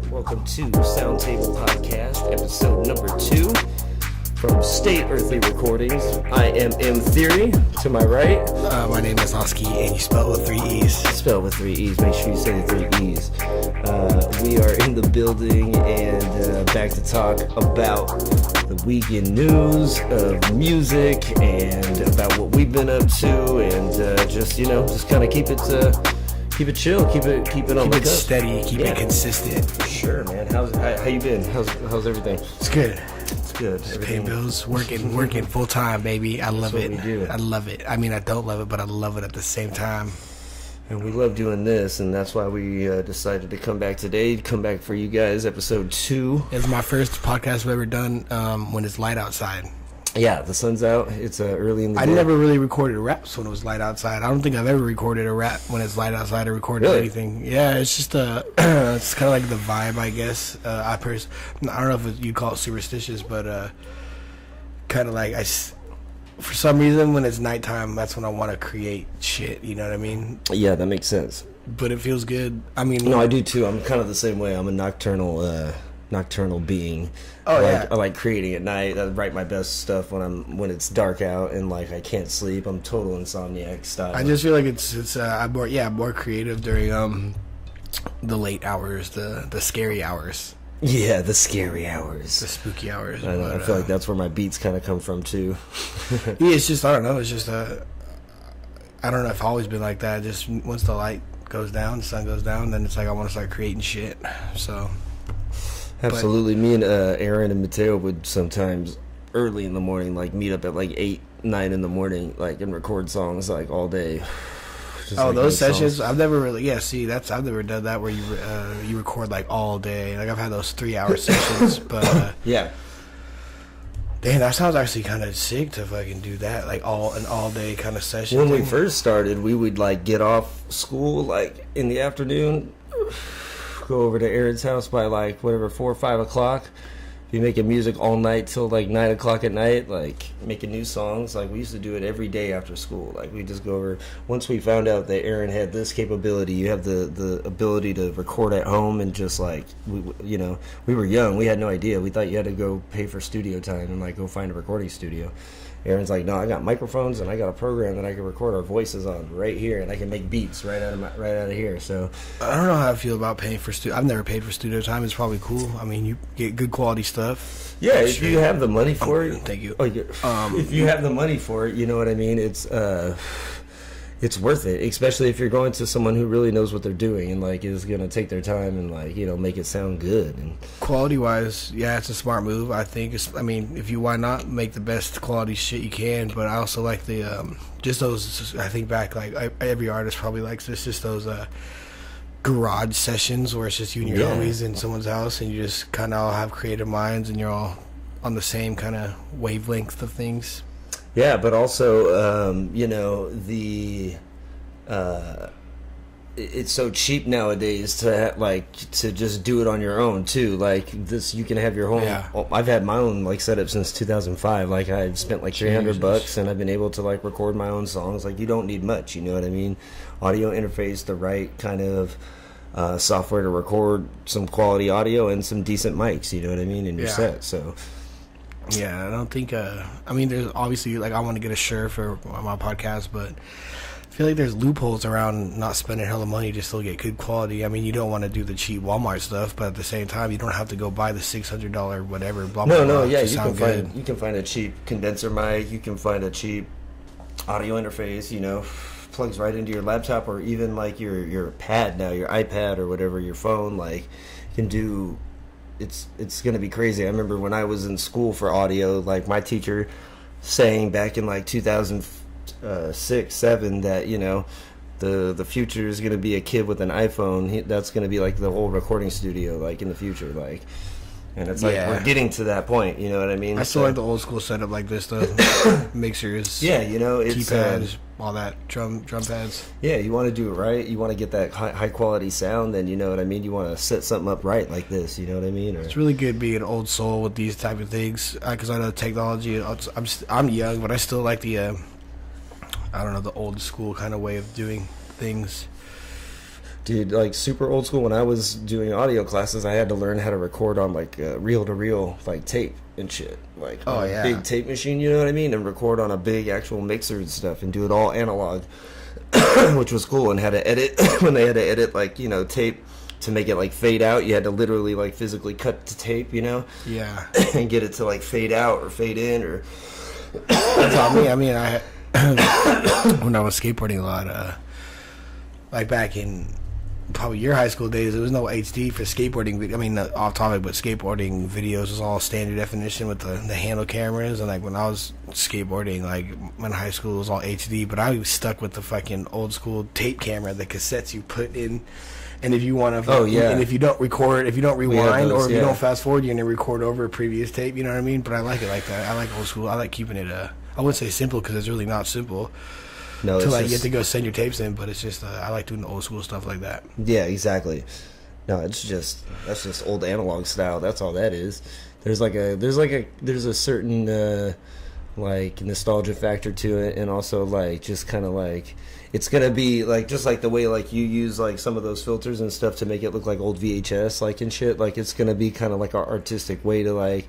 Welcome to Sound Table Podcast, episode number 2 from State Earthly Recordings. I am M Theory. To my right, my name is Oskeeet, and you spell with 3 E's. Spell with 3 E's. Make sure you say the 3 E's. We are in the building and back to talk about the weekend news of music and about what we've been up to, and just kind of keep it chill, keep it on the cusp. Steady, keep it consistent. Sure, man. How you been? How's everything? It's good. It's good. Paying bills, working full time, baby. I love it. We do. I love it. I mean, I don't love it, but I love it at the same time. And we love doing this, and that's why we decided to come back today. Come back for you guys, episode 2. It's my first podcast I've ever done when it's light outside. Yeah, the sun's out. It's early in the day. I never really recorded raps when it was light outside. I don't think I've ever recorded a rap when it's light outside or recorded anything. Yeah, it's just it's kind of like the vibe, I guess. I don't know if you'd call it superstitious, but kind of like for some reason when it's nighttime, that's when I want to create shit. You know what I mean? Yeah, that makes sense. But it feels good. I mean, no, I do too. I'm kind of the same way. I'm a nocturnal being. I like creating at night. I write my best stuff when it's dark out and like I can't sleep. I'm total insomniac style. I just feel like I'm more creative during the late hours, the scary hours. Yeah, the scary hours, the spooky hours. I feel like that's where my beats kind of come from too. Yeah, it's just I don't know. It's just I don't know. I've always been like that. Just once the light goes down, the sun goes down, then it's like I want to start creating shit. So. Absolutely. Me and Aaron and Mateo would sometimes early in the morning like meet up at like 8, 9 in the morning like and record songs like all day. Those sessions songs. I've never really I've never done that where you record like all day. Like I've had those 3-hour sessions, but yeah. Damn, that sounds actually kind of sick to fucking do that, like an all day kind of session. When we first started, we would like get off school like in the afternoon, go over to Aaron's house by like 4 or 5 o'clock, be making music all night till like 9 o'clock at night, like making new songs. Like we used to do it every day after school. Like we just go over. Once we found out that Aaron had this capability, you have the ability to record at home, and just like we were young, we had no idea. We thought you had to go pay for studio time and like go find a recording studio. Aaron's like, no, I got microphones and I got a program that I can record our voices on right here, and I can make beats right out of here. So I don't know how I feel about paying for studio. I've never paid for studio time. It's probably cool. I mean, you get good quality stuff. Yeah, if you have the money for it. Thank you. If you have the money for it, you know what I mean. It's worth it, especially if you're going to someone who really knows what they're doing and like is gonna take their time and like make it sound good. And quality wise, yeah, it's a smart move. I think. Why not make the best quality shit you can? But I also like the just those. I think back like every artist probably likes this. Just those garage sessions where it's just you and your homies in someone's house, and you just kind of all have creative minds, and you're all on the same kind of wavelength of things. Yeah, but also, it's so cheap nowadays to just do it on your own too. Like this, you can have your own. Yeah. I've had my own like setup since 2005. Like I've spent like $300, and I've been able to like record my own songs. Like you don't need much, you know what I mean? Audio interface, the right kind of software to record some quality audio and some decent mics. You know what I mean in your set. So. Yeah, I don't think. There's obviously like I want to get a shirt for my podcast, but I feel like there's loopholes around not spending hella money to still get good quality. I mean, you don't want to do the cheap Walmart stuff, but at the same time, you don't have to go buy the $600 whatever. You can find a cheap condenser mic. You can find a cheap audio interface. Plugs right into your laptop or even like your pad now, your iPad or whatever, your phone. Like you can do. It's going to be crazy. I remember when I was in school for audio, like my teacher saying back in like 2006, 7 that the future is going to be a kid with an iPhone. That's going to be like the whole recording studio, like in the future. Like And it's like we're getting to that point, you know what I mean? I still like the old school setup like this though. Mixers, yeah, you know, it's keypads, all that drum pads. Yeah, you want to do it right. You want to get that high quality sound. Then you know what I mean. You want to set something up right like this. You know what I mean? Or, it's really good being an old soul with these type of things because I know technology. I'm young, but I still like the I don't know, the old school kind of way of doing things. Dude, like super old school. When I was doing audio classes, I had to learn how to record on like reel to reel, like tape and shit. Like big tape machine, you know what I mean? And record on a big actual mixer and stuff, and do it all analog, which was cool. And had to edit when they had to edit like, you know, tape to make it like fade out. You had to literally like physically cut the tape, you know? Yeah. And get it to like fade out or fade in or. That's all me. I mean, I when I was skateboarding a lot, like back in probably your high school days, there was no HD for skateboarding. I mean, off topic, but skateboarding videos was all standard definition with the handle cameras. And like when I was skateboarding, like in high school, it was all HD. But I was stuck with the fucking old school tape camera, the cassettes you put in. And if you want to, and if you don't record, if you don't rewind, or if you don't fast forward, you're gonna record over a previous tape. You know what I mean? But I like it like that. I like old school. I like keeping it. I wouldn't say simple because it's really not simple. No, to like you have to go send your tapes in, but it's just I like doing the old school stuff like that. Yeah, exactly. No, that's just old analog style. That's all that is. There's a certain like nostalgia factor to it, and also like just kind of like it's gonna be like just like the way like you use like some of those filters and stuff to make it look like old VHS like and shit. Like it's gonna be kind of like an artistic way to like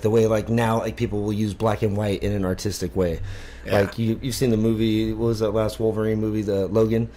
the way like now like people will use black and white in an artistic way. Yeah. Like you've seen the movie, what was that last Wolverine movie, the Logan?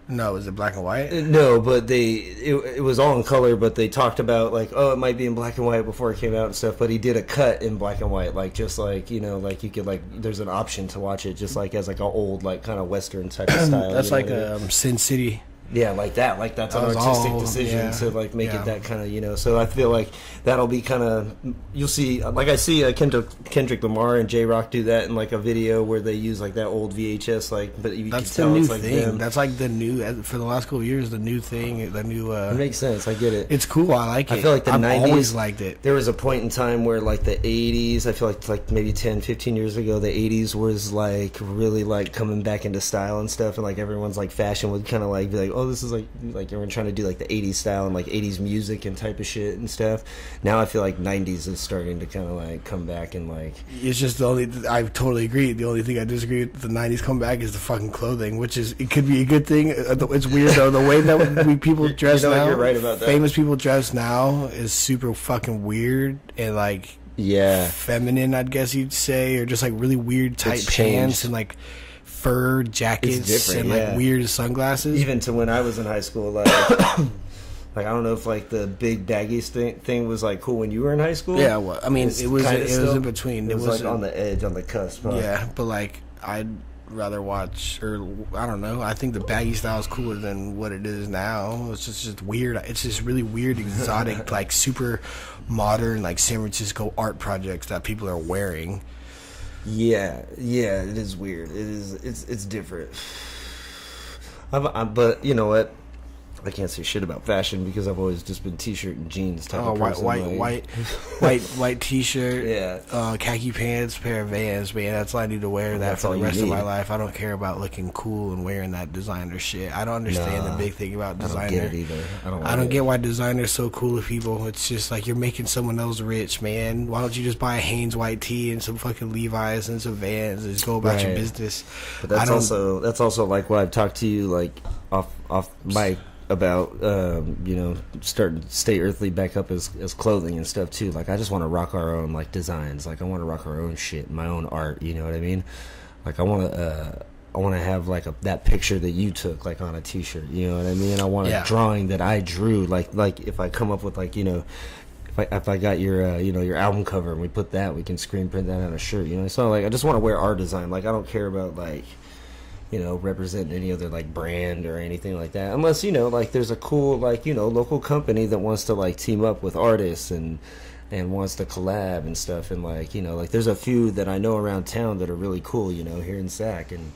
No, was it black and white? No, but it was all in color, but they talked about like, oh, it might be in black and white before it came out and stuff, but he did a cut in black and white, like just like, you know, like you could like there's an option to watch it just like as like an old like kind of western type of style. That's like Sin City. Yeah, like that. Like that's an artistic decision to like make it that kind of, you know. So I feel like that'll be kind of you'll see. Like I see Kendrick Lamar and J Rock do that in like a video where they use like that old VHS. Like, but you that's can tell the new it's like thing. them. That's like the new for the last couple of years. The new thing. The new. It makes sense. I get it. It's cool. I like it. I feel like I've 90s, always liked it. There was a point in time where like the 80s. I feel like maybe 10, 15 years ago, the 80s was like really like coming back into style and stuff, and like everyone's like fashion would kind of like be like, oh, this is like everyone trying to do like the 80s style and like 80s music and type of shit and stuff. Now I feel like 90s is starting to kind of like come back and like it's just the only I totally agree. The only thing I disagree with the 90s comeback is the fucking clothing, which is it could be a good thing. It's weird though the way that people dress now. You're right about that. Famous people dress now is super fucking weird and like feminine, I guess you'd say, or just like really weird tight pants and like fur jackets and like weird sunglasses. Even to when I was in high school, like like I don't know if like the big baggy thing was like cool when you were in high school. Yeah, well, I mean it was in between. It was like on the edge, on the cusp. Huh? Yeah, but like I'd rather watch, or I don't know. I think the baggy style is cooler than what it is now. It's just weird. It's just really weird, exotic, like super modern, like San Francisco art projects that people are wearing. Yeah, it is weird. It's different. But you know what? I can't say shit about fashion because I've always just been t-shirt and jeans type of person. White t-shirt, khaki pants, pair of Vans, man. That's all I need to wear that for the rest of my life. I don't care about looking cool and wearing that designer shit. I don't understand the big thing about designer. I don't get it either. I don't get why designer's so cool to people. It's just like you're making someone else rich, man. Why don't you just buy a Hanes white tee and some fucking Levi's and some Vans and just go about your business? But that's also like what I've talked to you like off mic about you know, starting to stay earthly back up as clothing and stuff too. Like I just want to rock our own like designs. Like I want to rock our own shit, my own art. You know what I mean? Like I want to have like that picture that you took like on a t-shirt. You know what I mean? I want a drawing that I drew. Like if I come up with like, you know, if I got your you know, your album cover and we put that, we can screen print that on a shirt. You know, so like I just want to wear our design. Like I don't care about like, you know, represent any other like brand or anything like that, unless, you know, like there's a cool like, you know, local company that wants to like team up with artists and wants to collab and stuff, and like, you know, like there's a few that I know around town that are really cool, you know, here in Sac, and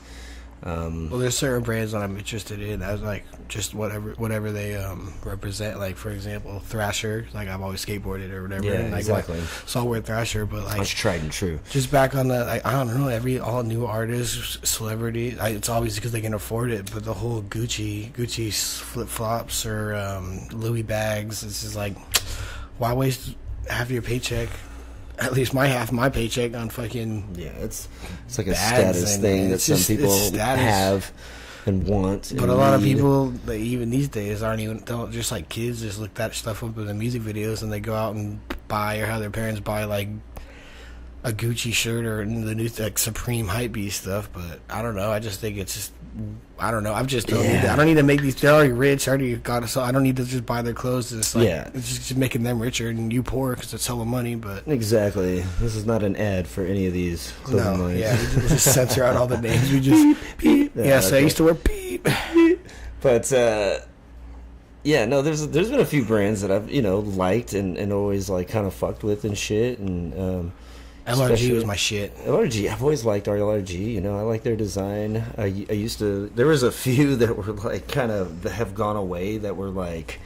Well, there's certain brands that I'm interested in. I was like, just whatever they represent. Like, for example, Thrasher. Like, I've always skateboarded or whatever. Yeah, and like, exactly. So I'll wear Thrasher, but like, That's tried and true. just back on the, like, I don't know, all new artists, celebrity. It's always because they can afford it. But the whole Gucci flip flops or Louis bags. It's just like, why waste half your paycheck? At least half my paycheck on fucking it's like a status thing that some people have and want. But a lot of people, they, even these days, don't just like kids just look that stuff up in the music videos and they go out and buy or have their parents buy like a Gucci shirt or the new like Supreme Hypebeast stuff. But I don't know. I just think it's just, I don't know. I don't need to make these. They're already rich. I already got it. So I don't need to just buy their clothes. It's like, it's just making them richer and you poor because it's hella money. But exactly, this is not an ad for any of these clothing lines. Yeah, we just censor out all the names. We just beep. Yes, I used to wear beep. But yeah, no, there's been a few brands that I've liked and always like kind of fucked with and shit and. LRG was my shit. LRG, I've always liked LRG. I like their design. I used to. There was a few that were like kind of that have gone away that were like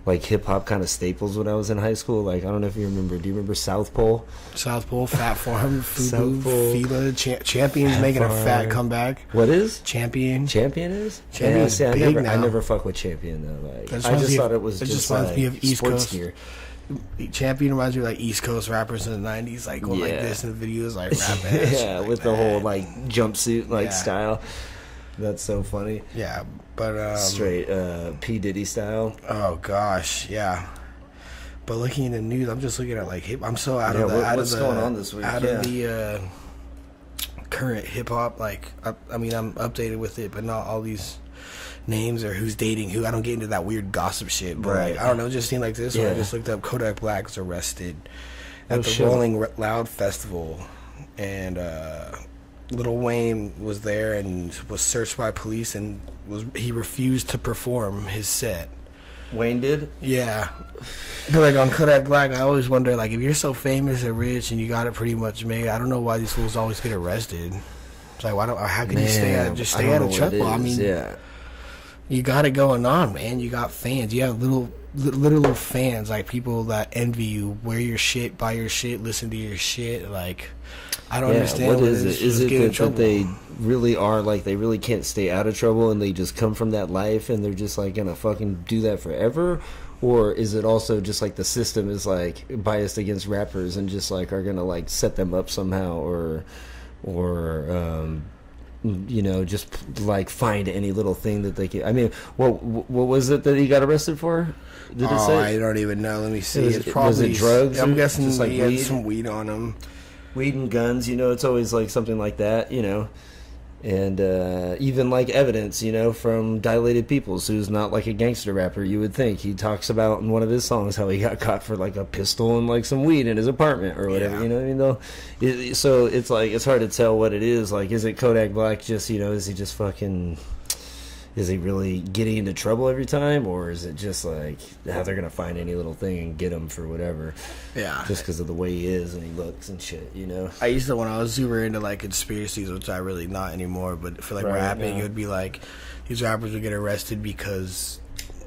hip hop kind of staples when I was in high school. Like I don't know if you remember. Do you remember South Pole? South Pole, Fat Farm, Fubu, FIBA, Champion's making a fat comeback. What is Champion? Champion is. Champion's big now. I never fuck with Champion though. Like I just thought it was just reminds me of East sports Coast gear. Champion reminds me of like East Coast rappers in the 90s, like going like this in the videos, like rap ass. Yeah, with the whole like jumpsuit style. That's so funny. Yeah, but straight P Diddy style. Oh gosh, yeah. But looking in the news, I'm just looking at like hip. I'm so out of the what's going on this week? Out of the current hip hop. Like I mean, I'm updated with it, but not all these names or who's dating who. I don't get into that weird gossip shit, but like, I don't know, it just seemed like this when I just looked up Kodak Black was arrested at the Rolling Loud Festival, and Lil Wayne was there and was searched by police and he refused to perform his set. Wayne did? Yeah. But like on Kodak Black, I always wonder, like, if you're so famous and rich and you got it pretty much made, I don't know why these fools always get arrested. It's like, how can you stay out of trouble? I mean, you got it going on, man. You got fans. You have little fans, like people that envy you, wear your shit, buy your shit, listen to your shit. Like, I don't understand. What is it? Is it that they really are like they really can't stay out of trouble and they just come from that life and they're just like gonna fucking do that forever? Or is it also just like the system is like biased against rappers and just like are gonna like set them up somehow or just like find any little thing that they can. I mean, what was it that he got arrested for? Did it say? I don't even know. Let me see. It's probably, was it drugs? I'm guessing just like he had some weed on him. Weed and guns, it's always like something like that, and even like evidence, from Dilated Peoples, who's not like a gangster rapper. You would think he talks about in one of his songs how he got caught for like a pistol and like some weed in his apartment or whatever. You know what I mean? Though, so it's like it's hard to tell what it is. Like, is it Kodak Black? Just is he just fucking? Is he really getting into trouble every time, or is it just like how they're gonna find any little thing and get him for whatever? Yeah, just because of the way he is and he looks and shit, I used to, when I was super into like conspiracies, which I really not anymore. But for like rapping, it would be like these rappers would get arrested because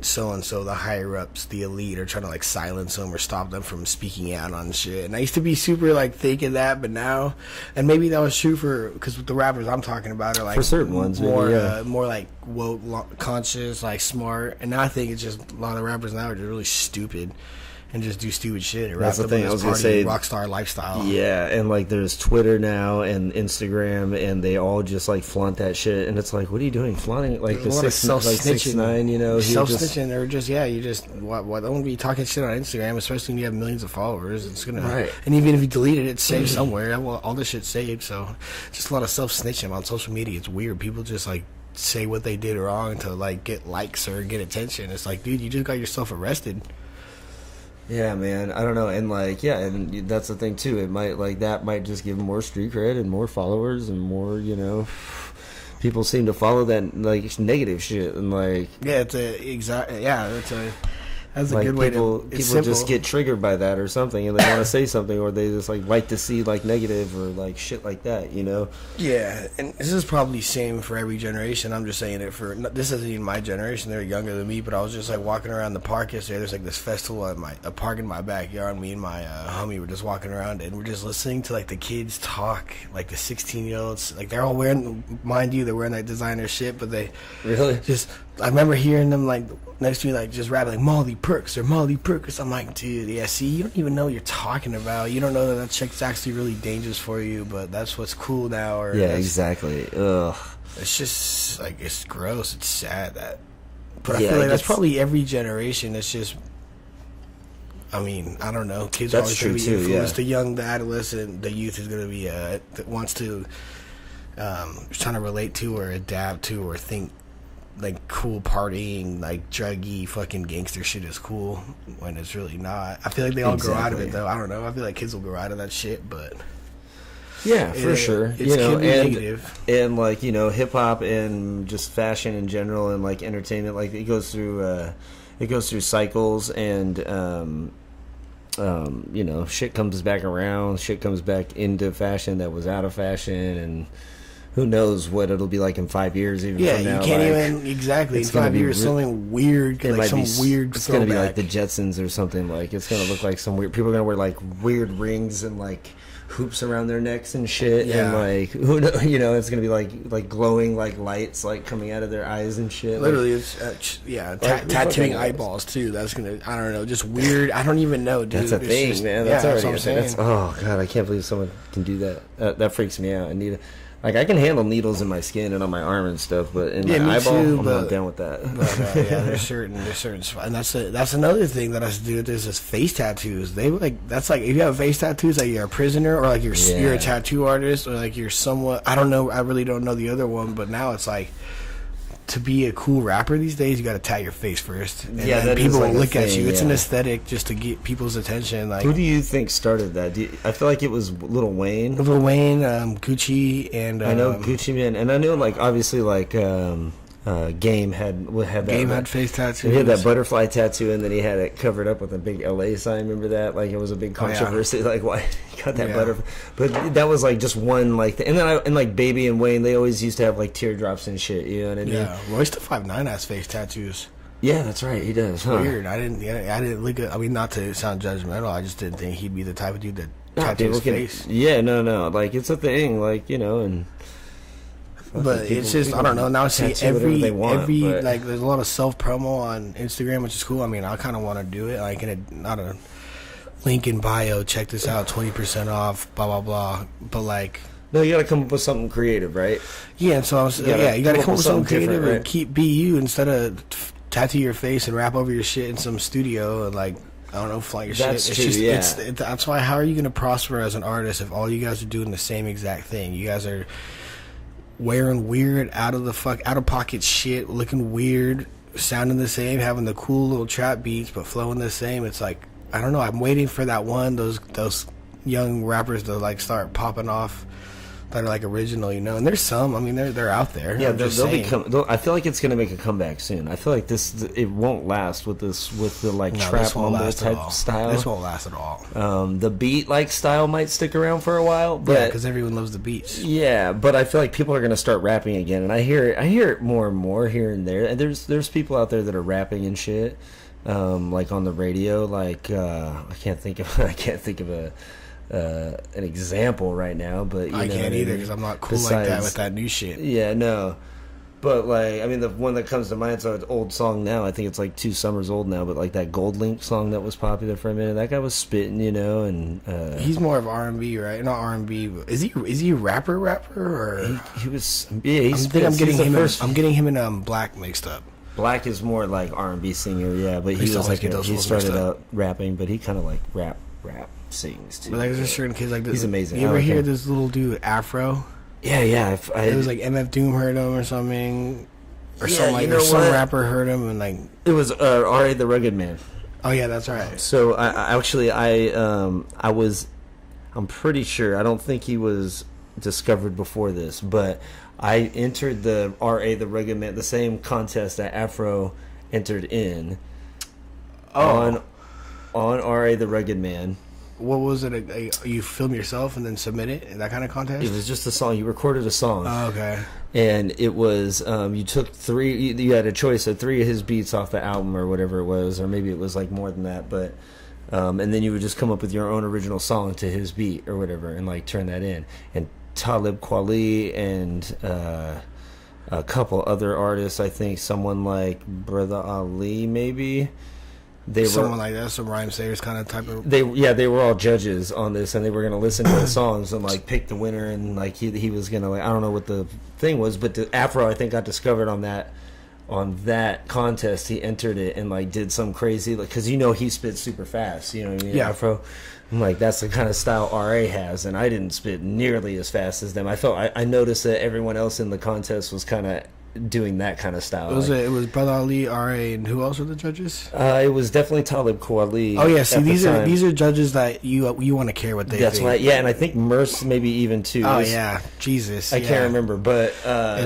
so and so, the higher ups, the elite, are trying to like silence them or stop them from speaking out on shit. And I used to be super like thinking that, but now, and maybe that was true because the rappers I'm talking about are like for certain ones more like woke, conscious, like smart. And now I think it's just a lot of rappers now are just really stupid and just do stupid shit. That's the thing. I was gonna say, rock star lifestyle. Yeah, and like there's Twitter now and Instagram, and they all just like flaunt that shit. And it's like, what are you doing, flaunting like the 6ix9ine? Self snitching, or just you just don't be talking shit on Instagram, especially when you have millions of followers. It's gonna and even if you delete it, it's saved somewhere. Well, all this shit's saved, so just a lot of self snitching on social media. It's weird. People just like say what they did wrong to like get likes or get attention. It's like, dude, you just got yourself arrested. Yeah, man. I don't know, and like, and that's the thing too. It might just give them more street cred and more followers and more, people seem to follow that like negative shit and like. Yeah, That's a like good way people, to. People just get triggered by that or something, and they want to say something, or they just like to see like negative or like shit like that, you know? Yeah, and this is probably same for every generation. I'm just saying it for this isn't even my generation. They're younger than me, but I was just like walking around the park yesterday. There's like this festival at a park in my backyard. Me and my homie were just walking around, and we're just listening to like the kids talk, like the 16-year-olds. Like they're all wearing, mind you, they're wearing that designer shit, but they really just. I remember hearing them like next to me, like just rapping like Molly Perks or Molly Perks. I'm like, dude, yeah. See, you don't even know what you're talking about. You don't know that shit's actually really dangerous for you, but that's what's cool now. Or yeah, exactly. Ugh. It's just like it's gross. It's sad that, but I Yeah, feel like that's probably every generation. It's just, I mean, I don't know. Kids are That's always going to be true, too, influenced. yeah. The young, the adolescent, the youth is going to be that wants to trying to relate to or adapt to or think like cool partying, like druggy fucking gangster shit is cool when it's really not. I feel like they all grow out of it though. I don't know. I feel like kids will grow out of that shit, but yeah, for sure. It's You know, negative. and like, you know, hip hop and just fashion in general and like entertainment, like it goes through cycles, and you know, shit comes back around, shit comes back into fashion that was out of fashion, and who knows what it'll be like in 5 years even Yeah, from now. you can't like, even exactly. In it's gonna 5 be years, something weird, like some weird. It's gonna be like throwback. the Jetsons or something. Like it's gonna look like some weird. People are gonna wear like weird rings and like hoops around their necks and shit, Yeah. and like who know, you know, it's gonna be like glowing like lights like coming out of their eyes and shit. Literally, like, it's like, tattooing fucking- eyeballs too. That's gonna, I don't know, just weird. I don't even know, dude. that's a It's thing, just- man. yeah, That's already what a I'm thing. That's, saying. oh god, I can't believe someone can do that. That freaks me out. I need like I can handle needles in my skin and on my arm and stuff, but in Yeah, my me eyeball, too, I'm but- not down with that. But yeah, there's certain, and that's another thing that has to do with this is face tattoos. They like that's like if you have face tattoos, like you're a prisoner or like you're Yeah. a tattoo artist or like you're somewhat. I don't know. I really don't know the other one, but now it's like. To be a cool rapper these days, you got to tat your face first, and Yeah, then that is people like will a look at thing, you. It's an yeah. aesthetic just to get people's attention. Like Who do you think started that? I feel like it was Lil Wayne. Lil Wayne, Gucci, and I know Gucci Mane, and I know like obviously like Game had that. Game had face tattoos. He had that butterfly tattoo, and then he had it covered up with a big LA sign. Remember that? Like it was a big Oh, yeah. controversy. Like why he got that Yeah. butterfly? But that was like just one like. And then and like Baby and Wayne, they always used to have like teardrops and shit. You know what I mean? Yeah, Royce the 5'9" has face tattoos. Yeah, that's right. He does. Huh? Weird. I didn't look at. I mean, not to sound judgmental. I just didn't think he'd be the type of dude that Nah, tattoo his people can- face. Yeah, no. Like it's a thing. Like you know, and But people- it's just I don't know. Now I see tattoo whatever they want, but- like there's a lot of self promo on Instagram, which is cool. I mean, I kind of want to do it. Like not a link in bio. Check this out, 20% off. Blah blah blah. But like. no, you got to come up with something creative, right? Yeah, so I was, You gotta you got to come come up with something different, creative and right? keep be you instead of tattoo your face and rap over your shit in some studio and like I don't know, fly your That's shit. true, It's just yeah. that's why. How are you going to prosper as an artist if all you guys are doing the same exact thing? You guys are wearing weird, out of pocket shit, looking weird, sounding the same, having the cool little trap beats, but flowing the same. It's like I don't know. I'm waiting for that one. Those young rappers to like start popping off. That are like original, you know, and there's some. I mean, they're out there. Yeah, I'm just they'll saying. become. I feel like it's gonna make a comeback soon. I feel like it won't last with the like No, trap this won't mumble last at type all. style. This won't last at all. The beat like style might stick around for a while, Yeah, but because everyone loves the beats. yeah, but I feel like people are gonna start rapping again, and I hear it more and more here and there. And there's people out there that are rapping and shit, like on the radio. Like I can't think of an example right now, but you I know can't what either mean? because I'm not cool like that Besides- with that new shit. Yeah, no. But like, I mean, the one that comes to mind, so it's an old song now. I think it's like 2 summers old now. But like that Gold Link song that was popular for a minute, that guy was spitting, you know, and He's more of R&B, right? Not R&B. But is he a rapper or? he was. Yeah, he's. I think I'm he's getting the him. first. I'm getting him and Black mixed up. Black is more like R&B singer, yeah. But he used to was always like get those he fools started mixed up. out rapping, but he kind of like rap sings too. But like there's certain kids like this. He's amazing. You I ever like hear him. this little dude Afro? Yeah. It was like MF Doom heard him or something, or Yeah, some like you know or some what? rapper heard him and like. it was R.A. the Rugged Man. Oh yeah, that's right. So I was, I'm pretty sure, I don't think he was discovered before this, but I entered the R.A. the Rugged Man, the same contest that Afro entered in. on RA the Rugged Man. What was it? You film yourself and then submit it? That kind of contest? It was just a song. You recorded a song. Oh, okay. And it was, you took three, you had a choice of 3 of his beats off the album or whatever it was, or maybe it was like more than that, but, and then you would just come up with your own original song to his beat or whatever and like turn that in. And Talib Kweli and a couple other artists, I think someone like Brother Ali maybe. Someone like that, some rhyme sayers kind of type of. They were all judges on this, and they were gonna listen to the songs and like pick the winner, and like he was gonna like I don't know what the thing was, but the Afro I think got discovered on that contest. He entered it and like did some crazy like because he spit super fast. You know what I mean? Yeah. Afro. I'm like that's the kind of style RA has, and I didn't spit nearly as fast as them. I noticed that everyone else in the contest was kind of doing that kind of style. It was Brother Ali, RA, and who else were the judges? It was definitely Talib Kweli. Oh yeah, see these are judges that you want to care what they think. That's right. Yeah, and I think Merce maybe even too. Oh yeah, Jesus. I can't remember, but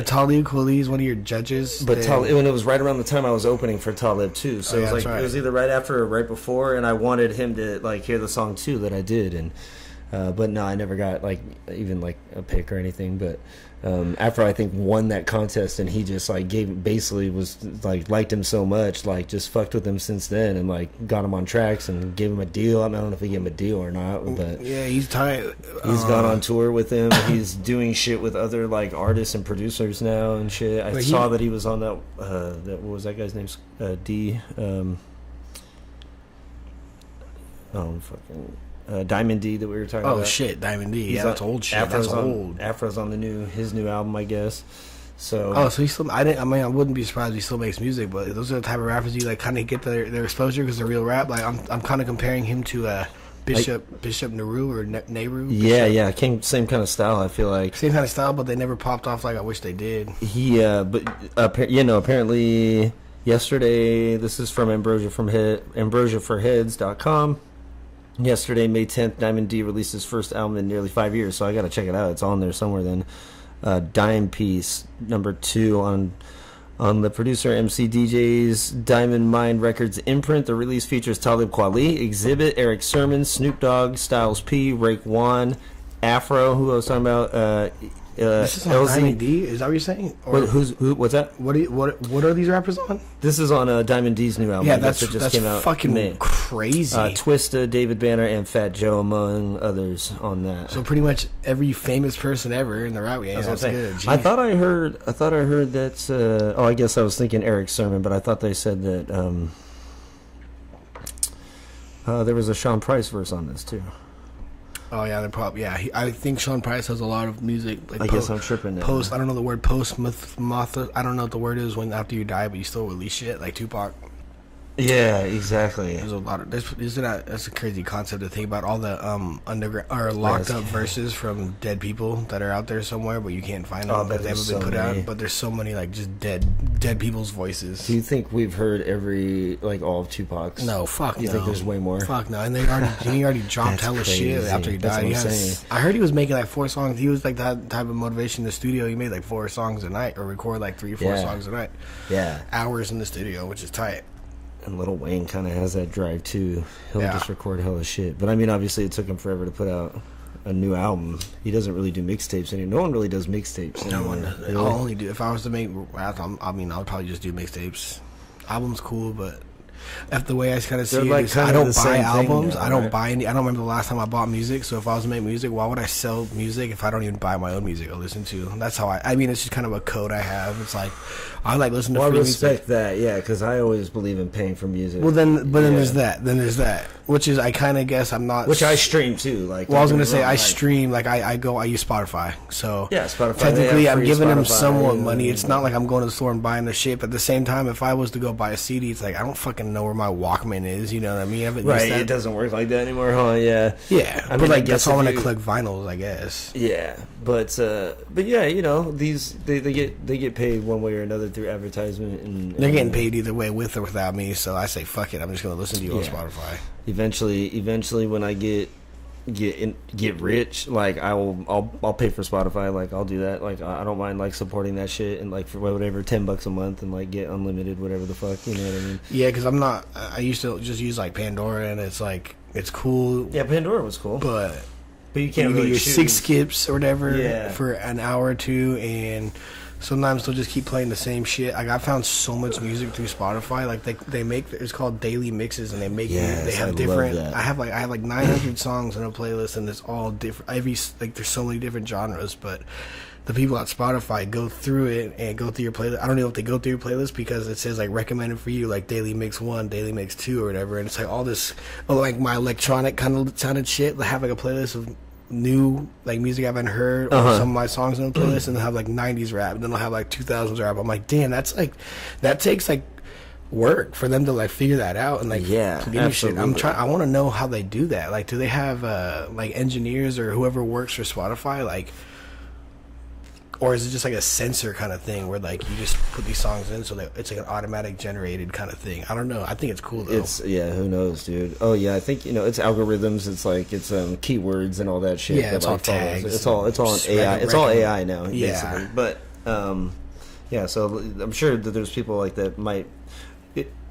Talib Kweli is one of your judges. But when it was right around the time I was opening for Talib too, so it was like it was either right after or right before, and I wanted him to like hear the song too that I did, and but no, I never got like even like a pick or anything, but. Afro I think won that contest and he just like was like liked him so much like just fucked with him since then and like got him on tracks and gave him a deal. I don't know if he gave him a deal or not, but yeah, he's tight. He's gone on tour with him. He's doing shit with other like artists and producers now and shit. I saw that he was on that what was that guy's name? D Diamond D that we were talking about. Oh shit, Diamond D. Yeah, that's old shit. Afro's on his new album, I guess. So so he still. I wouldn't be surprised if he still makes music, but those are the type of rappers you like kind of get their exposure because they're real rap. Like I'm kind of comparing him to Bishop Nehru or Nehru. Yeah, same kind of style. I feel like same kind of style, but they never popped off like I wish they did. But apparently yesterday. This is from AmbrosiaForHeads.com. Yesterday, May 10th, Diamond D released his first album in nearly 5 years, so I gotta check it out. It's on there somewhere then. Dime Piece, number 2 on the producer MC DJ's Diamond Mind Records imprint. The release features Talib Kweli, Exhibit, Eric Sermon, Snoop Dogg, Styles P, Raekwon, Afro, who I was talking about, this is on Diamond D. Is that what you're saying? Or what's that? What are these rappers on? This is on Diamond D's new album. Yeah, that's came out fucking crazy. Twista, David Banner, and Fat Joe, among others, on that. So pretty much every famous person ever in the rap game. That's good. Jeez. I thought I heard that. I guess I was thinking Eric Sermon, but I thought they said that there was a Sean Price verse on this too. Oh yeah, they're probably I think Sean Price has a lot of music. Like I guess I'm tripping now. I don't know the word I don't know what the word is when after you die, but you still release shit like Tupac. Yeah, exactly. There's a lot of that's a crazy concept to think about. All the underground or locked up verses from dead people that are out there somewhere, but you can't find them because they haven't been put out. But there's so many like just dead people's voices. Do you think we've heard all of Tupac's? No, fuck no. You think there's way more? Fuck no. And he already dropped hella shit after he died. I heard he was making like 4 songs. He was like that type of motivation in the studio. He made like 4 songs a night or record like 3 or 4 songs a night. Yeah, hours in the studio, which is tight. And Lil Wayne kind of has that drive too. He'll just record hella shit. But I mean, obviously, it took him forever to put out a new album. He doesn't really do mixtapes anymore. No one really does mixtapes anymore. No one does. I'll only do if I was to make rap. I mean, I'll probably just do mixtapes. Album's cool, but that's the way I kind of see it. I don't buy albums. I don't buy any. I don't remember the last time I bought music. So if I was to make music, why would I sell music if I don't even buy my own music or listen to? That's how I mean, it's just kind of a code I have. It's like I like listening to free music. I respect that, yeah, because I always believe in paying for music. Well, then there's that. Then there's that, which is I kind of guess I'm not. Which I stream too. Like, well, I was gonna say I stream. Like I use Spotify. So yeah, Spotify. Technically, I'm giving them somewhat money. It's not like I'm going to the store and buying the shit. But at the same time, if I was to go buy a CD, it's like I don't fucking know where my Walkman is. You know what I mean? Right. It doesn't work like that anymore, huh? Yeah. Yeah. I mean, like that's all when I collect vinyls, I guess. Yeah, but yeah, these they get paid one way or another through advertisement. And they're getting paid either way, with or without me. So I say, fuck it. I'm just gonna listen to you on Spotify. Eventually, when I get get rich, like I'll pay for Spotify. Like I'll do that. Like I don't mind like supporting that shit and like for whatever $10 a month and like get unlimited whatever the fuck. You know what I mean? Yeah, because I used to just use like Pandora, and it's like it's cool. Yeah, Pandora was cool, but you can't get really your choose. 6 skips or whatever for an hour or two, and sometimes they'll just keep playing the same shit. Like I found so much music through Spotify. Like they make it's called daily mixes, and they have different. I have like 900 songs in a playlist, and it's all different. There's so many different genres, but the people at Spotify go through it and go through your playlist. I don't know if they go through your playlist because it says like recommended for you, like daily mix 1, daily mix 2, or whatever, and it's like all this like my electronic kind of sounded shit. I have like a playlist of new like music I haven't heard, or some of my songs on the playlist, and they'll have like 90s rap, and then I'll have like 2000s rap. I'm like, damn, that takes like work for them to like figure that out and like give me shit. I want to know how they do that. Like, do they have like engineers or whoever works for Spotify, like, or is it just like a sensor kind of thing where like you just put these songs in so that it's like an automatic generated kind of thing? I don't know. I think it's cool though. Who knows, dude? Oh yeah, I think it's algorithms. It's like it's keywords and all that shit. Yeah, it's all tags. It's all an AI. It's all AI now, basically. But so I'm sure that there's people like that might.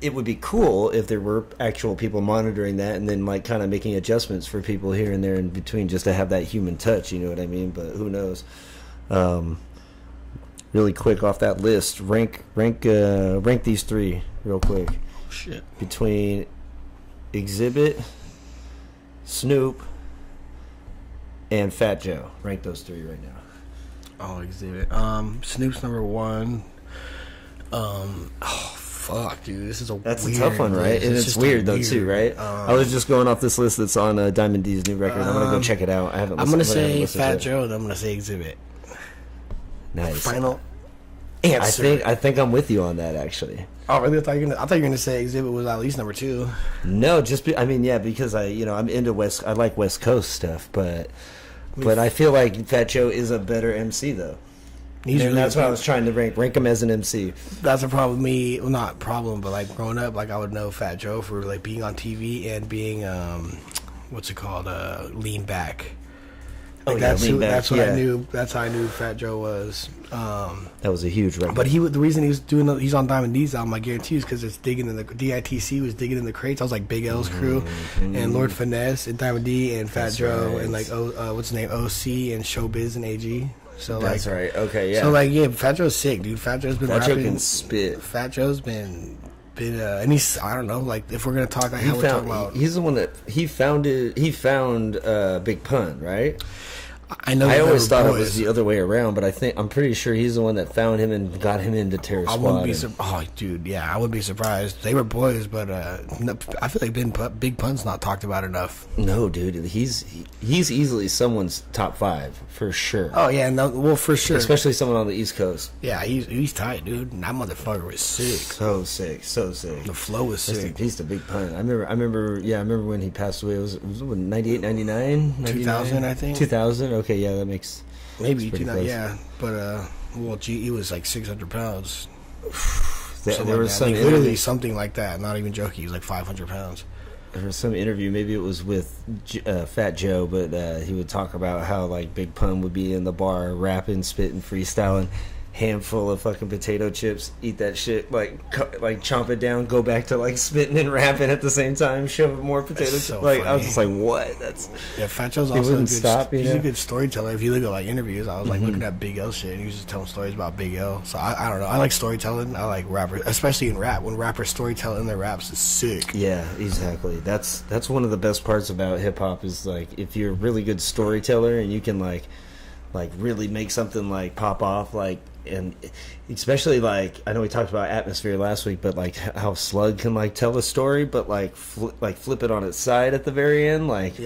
It would be cool if there were actual people monitoring that and then like kind of making adjustments for people here and there in between just to have that human touch. You know what I mean? But who knows? Really quick off that list, rank these 3 real quick. Oh, shit. Between Exhibit, Snoop, and Fat Joe. Rank those 3 right now. Oh, Exhibit. Snoop's number 1. Fuck, dude, that's a tough one, right? And it's weird though too, right? I was just going off this list that's on Diamond D's new record. I'm gonna go check it out. I'm gonna say Fat Joe, and I'm gonna say Exhibit. Nice. Final answer. I think I'm with you on that actually. Oh really? I thought you were gonna say Exhibit was at least number 2. No, because I'm into I like West Coast stuff, but I feel like Fat Joe is a better MC though. That's what I was trying to rank him as an MC. That's a problem. Not problem, but like growing up, like I would know Fat Joe for like being on TV and being what's it called? Lean Back. Like that's what I knew. That's how I knew Fat Joe was. That was a huge record. But the reason he's on Diamond D's album, I guarantee, is because it's digging in the DITC was digging in the crates. I was like Big L's crew and Lord Finesse and Diamond D and Fat Joe and like what's his name, OC and Showbiz and AG. So that's right. Okay, yeah. So Fat Joe's sick, dude. Fat Joe's been rapping. Fat Joe can spit. Fat Joe's been and he's, I don't know, like if we're gonna talk like how we're talking about. He's the one that he found Big Pun, right? I know. I always thought it was the other way around, but I'm pretty sure he's the one that found him and got him into Terror Squad. I wouldn't be surprised. They were boys, but I feel like Big Pun's not talked about enough. No, dude, he's easily someone's top 5 for sure. Oh yeah, no, for sure, especially someone on the East Coast. Yeah, he's tight, dude. That motherfucker was sick. So sick. The flow was sick. He's the Big Pun. I remember when he passed away. It was 98, 99? 2000, I think. 2000. Okay, yeah, that makes maybe 2000. Yeah, but he was like 600 pounds. There was literally something like that. Not even joking. He was like 500 pounds. There was some interview, maybe it was with Fat Joe, but he would talk about how like Big Pun would be in the bar rapping, spitting, freestyling, handful of fucking potato chips, eat that shit, like chomp it down, go back to like spitting and rapping at the same time, shove more potato chips. So like funny. I was just like, what? That's Fat Joe's also he's a good storyteller. If you look at like interviews, I was like looking at Big L shit, and he was just telling stories about Big L. So I don't know. I like storytelling. I like rappers, especially in rap. When rappers storytell in their raps, is sick. Yeah, exactly. That's one of the best parts about hip hop is like if you're a really good storyteller and you can like really make something like pop off, like. And especially like I know we talked about Atmosphere last week, but like how Slug can like tell a story, but like flip it on its side at the very end, like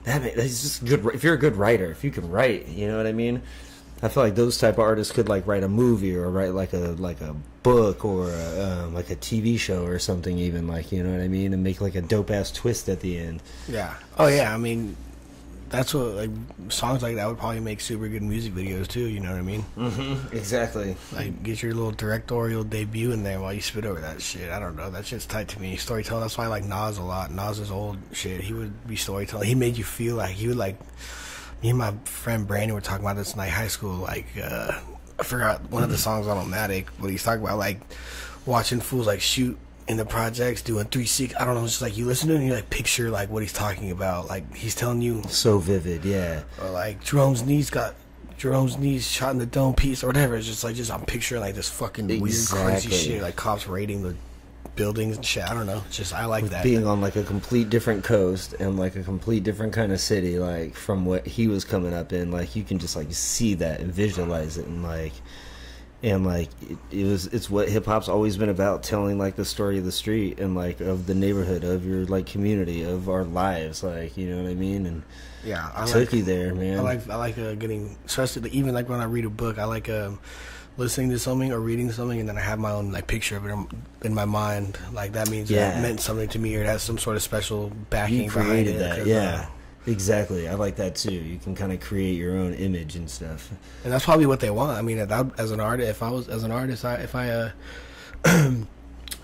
that's just good. If you're a good writer, if you can write, you know what I mean. I feel like those type of artists could like write a movie or write like a book or like a TV show or something, even like you know what I mean, and make like a dope ass twist at the end. Yeah. Oh yeah. I mean. that's what, like, songs like that would probably make super good music videos too. You know what I mean? Mm-hmm. Exactly. Like, get your little directorial debut in there while you spit over that shit. I don't know. That shit's tight to me. Storytelling. That's why I like Nas a lot. Nas's old shit. He would be storytelling. He made you feel like he would like. Me and my friend Brandon were talking about this in like high school. Like, I forgot one of the songs on Omatic, but he's talking about like watching fools like shoot in the projects, doing 360. I don't know, it's just like you listen to it and you like picture like what he's talking about. Like he's telling you so vivid, yeah. Or like Jerome's knees shot in the dome piece or whatever. It's just like I'm picturing like this fucking weird crazy shit, like cops raiding the buildings and shit. I don't know. It's just I like that. Being on like a complete different coast and like a complete different kind of city, like from what he was coming up in, like you can just like see that and visualize it and it's what hip hop's always been about, telling like the story of the street and like of the neighborhood, of your like community, of our lives, like, you know what I mean? And yeah, I took you there, man. I like getting, especially even like when I read a book, I like listening to something or reading something, and then I have my own like picture of it in my mind. Like that means that it meant something to me, or it has some sort of special backing behind it. That, yeah. Exactly, I like that too. You can kind of create your own image and stuff, and that's probably what they want. I mean, as an artist, if I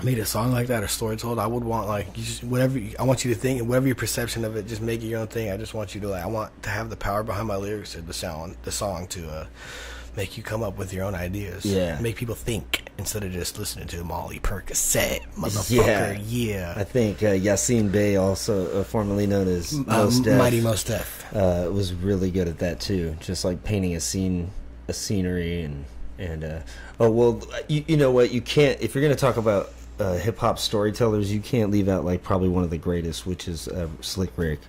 made a song like that or story told, I would want like I want you to think, and whatever your perception of it, just make it your own thing. I just want you to like, I want to have the power behind my lyrics or the song to make you come up with your own ideas. Yeah, make people think instead of just listening to Molly Percocet, motherfucker. Yeah. I think Yassine Bey, also formerly known as Mos Def, Mighty Mos Def, was really good at that too. Just like painting a scenery, and you know what? You can't, if you're gonna talk about hip hop storytellers, you can't leave out like probably one of the greatest, which is Slick Rick.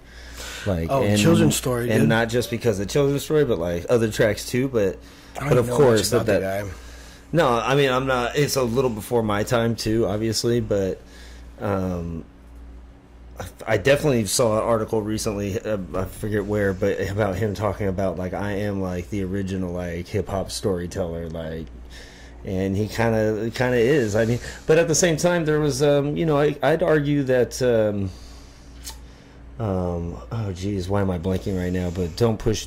Like, Children's Story, and dude. Not just because of Children's Story, but like other tracks too. But of course that guy. No, I mean, I'm not. It's a little before my time too, obviously, but I definitely saw an article recently. I forget where, but about him talking about like, I am like the original like hip hop storyteller, like, and he kind of is. I mean, but at the same time, there was I'd argue that. Oh geez, why am I blanking right now? But don't push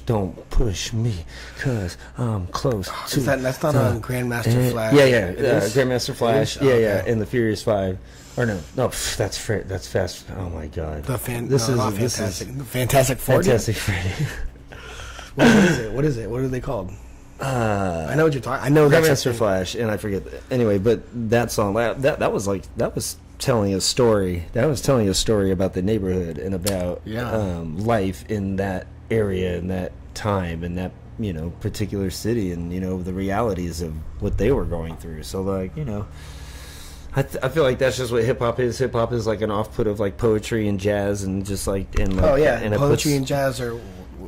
me, cause I'm close to. That's not on Grandmaster Flash. Yeah, Grandmaster Flash. Yeah, okay. And the Furious Five, or no, that's Fast. Oh my God, Fantastic Four. Fantastic Freddy. What is it? What are they called? I know what you're talking. I know Grandmaster Flash, and I forget. Anyway, but that song that was telling a story. That was telling a story about the neighborhood and about life in that area and that time and that particular city, and the realities of what they were going through. So like I feel like that's just what hip hop is. Hip hop is like an offput of like poetry and jazz and just like poetry and jazz are.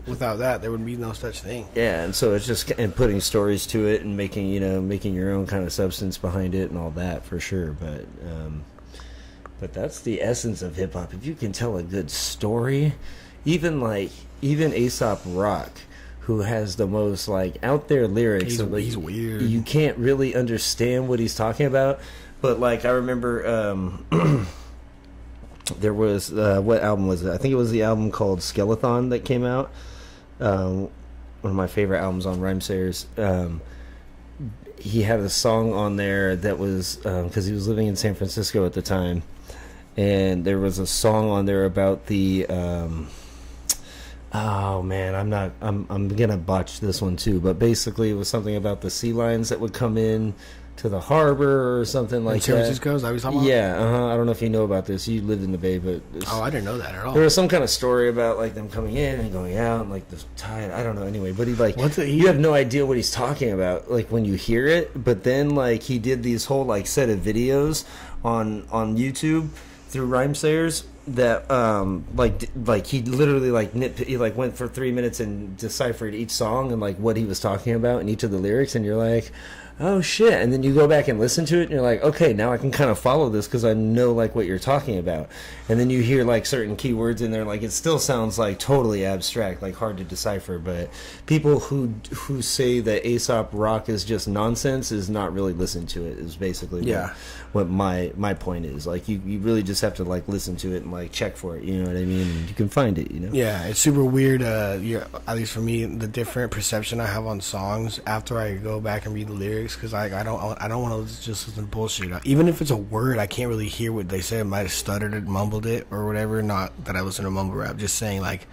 Without that, there would be no such thing. Yeah, and so it's just putting stories to it and making your own kind of substance behind it and all that for sure. But that's the essence of hip hop. If you can tell a good story, even A$AP Rock, who has the most like out there lyrics, he's weird. You can't really understand what he's talking about. But like I remember. There was what album was it? I think it was the album called Skeleton that came out. One of my favorite albums on Rhymesayers. He had a song on there that was because he was living in San Francisco at the time, and there was a song on there about the. Oh man, I'm gonna botch this one too, but basically it was something about the sea lions that would come in to the harbor or something like that. San Francisco, is that what you're talking about? Yeah, I don't know if you know about this. You lived in the Bay, but I didn't know that at all. There was some kind of story about like them coming in and going out and like the tide. I don't know. Anyway, but you have no idea what he's talking about like when you hear it. But then like he did these whole like set of videos on YouTube through Rhymesayers that like he literally he went for 3 minutes and deciphered each song and like what he was talking about in each of the lyrics, and you're like, oh shit, and then you go back and listen to it and you're like, okay, now I can kind of follow this because I know like what you're talking about. And then you hear like certain keywords in there, like it still sounds like totally abstract, like hard to decipher. But people who say that Aesop rock is just nonsense is not really listening to it, is basically what my point is. Like you really just have to like listen to it and like check for it, you know what I mean? And you can find it, you know? Yeah, it's super weird. At least for me, the different perception I have on songs after I go back and read the lyrics, because I don't want to just listen to bullshit. Even if it's a word, I can't really hear what they say. I might have stuttered it, mumbled it, or whatever. Not that I listen to mumble rap, just saying like,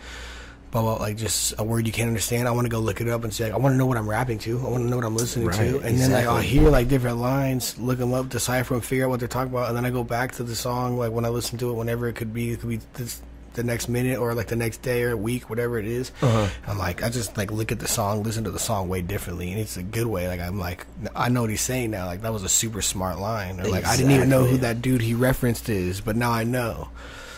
blah, blah, like just a word you can't understand. I want to go look it up and say, like, I want to know what I'm rapping to. I want to know what I'm listening to. And then like, I'll hear like different lines, look them up, decipher them, figure out what they're talking about, and then I go back to the song like when I listen to it, whenever it could be the next minute or like the next day or week, whatever it is. I'm like, I just like look at the song, listen to the song way differently, and it's a good way. Like I'm like, I know what he's saying now. Like that was a super smart line. Or like I didn't even know who that dude he referenced is, but now I know.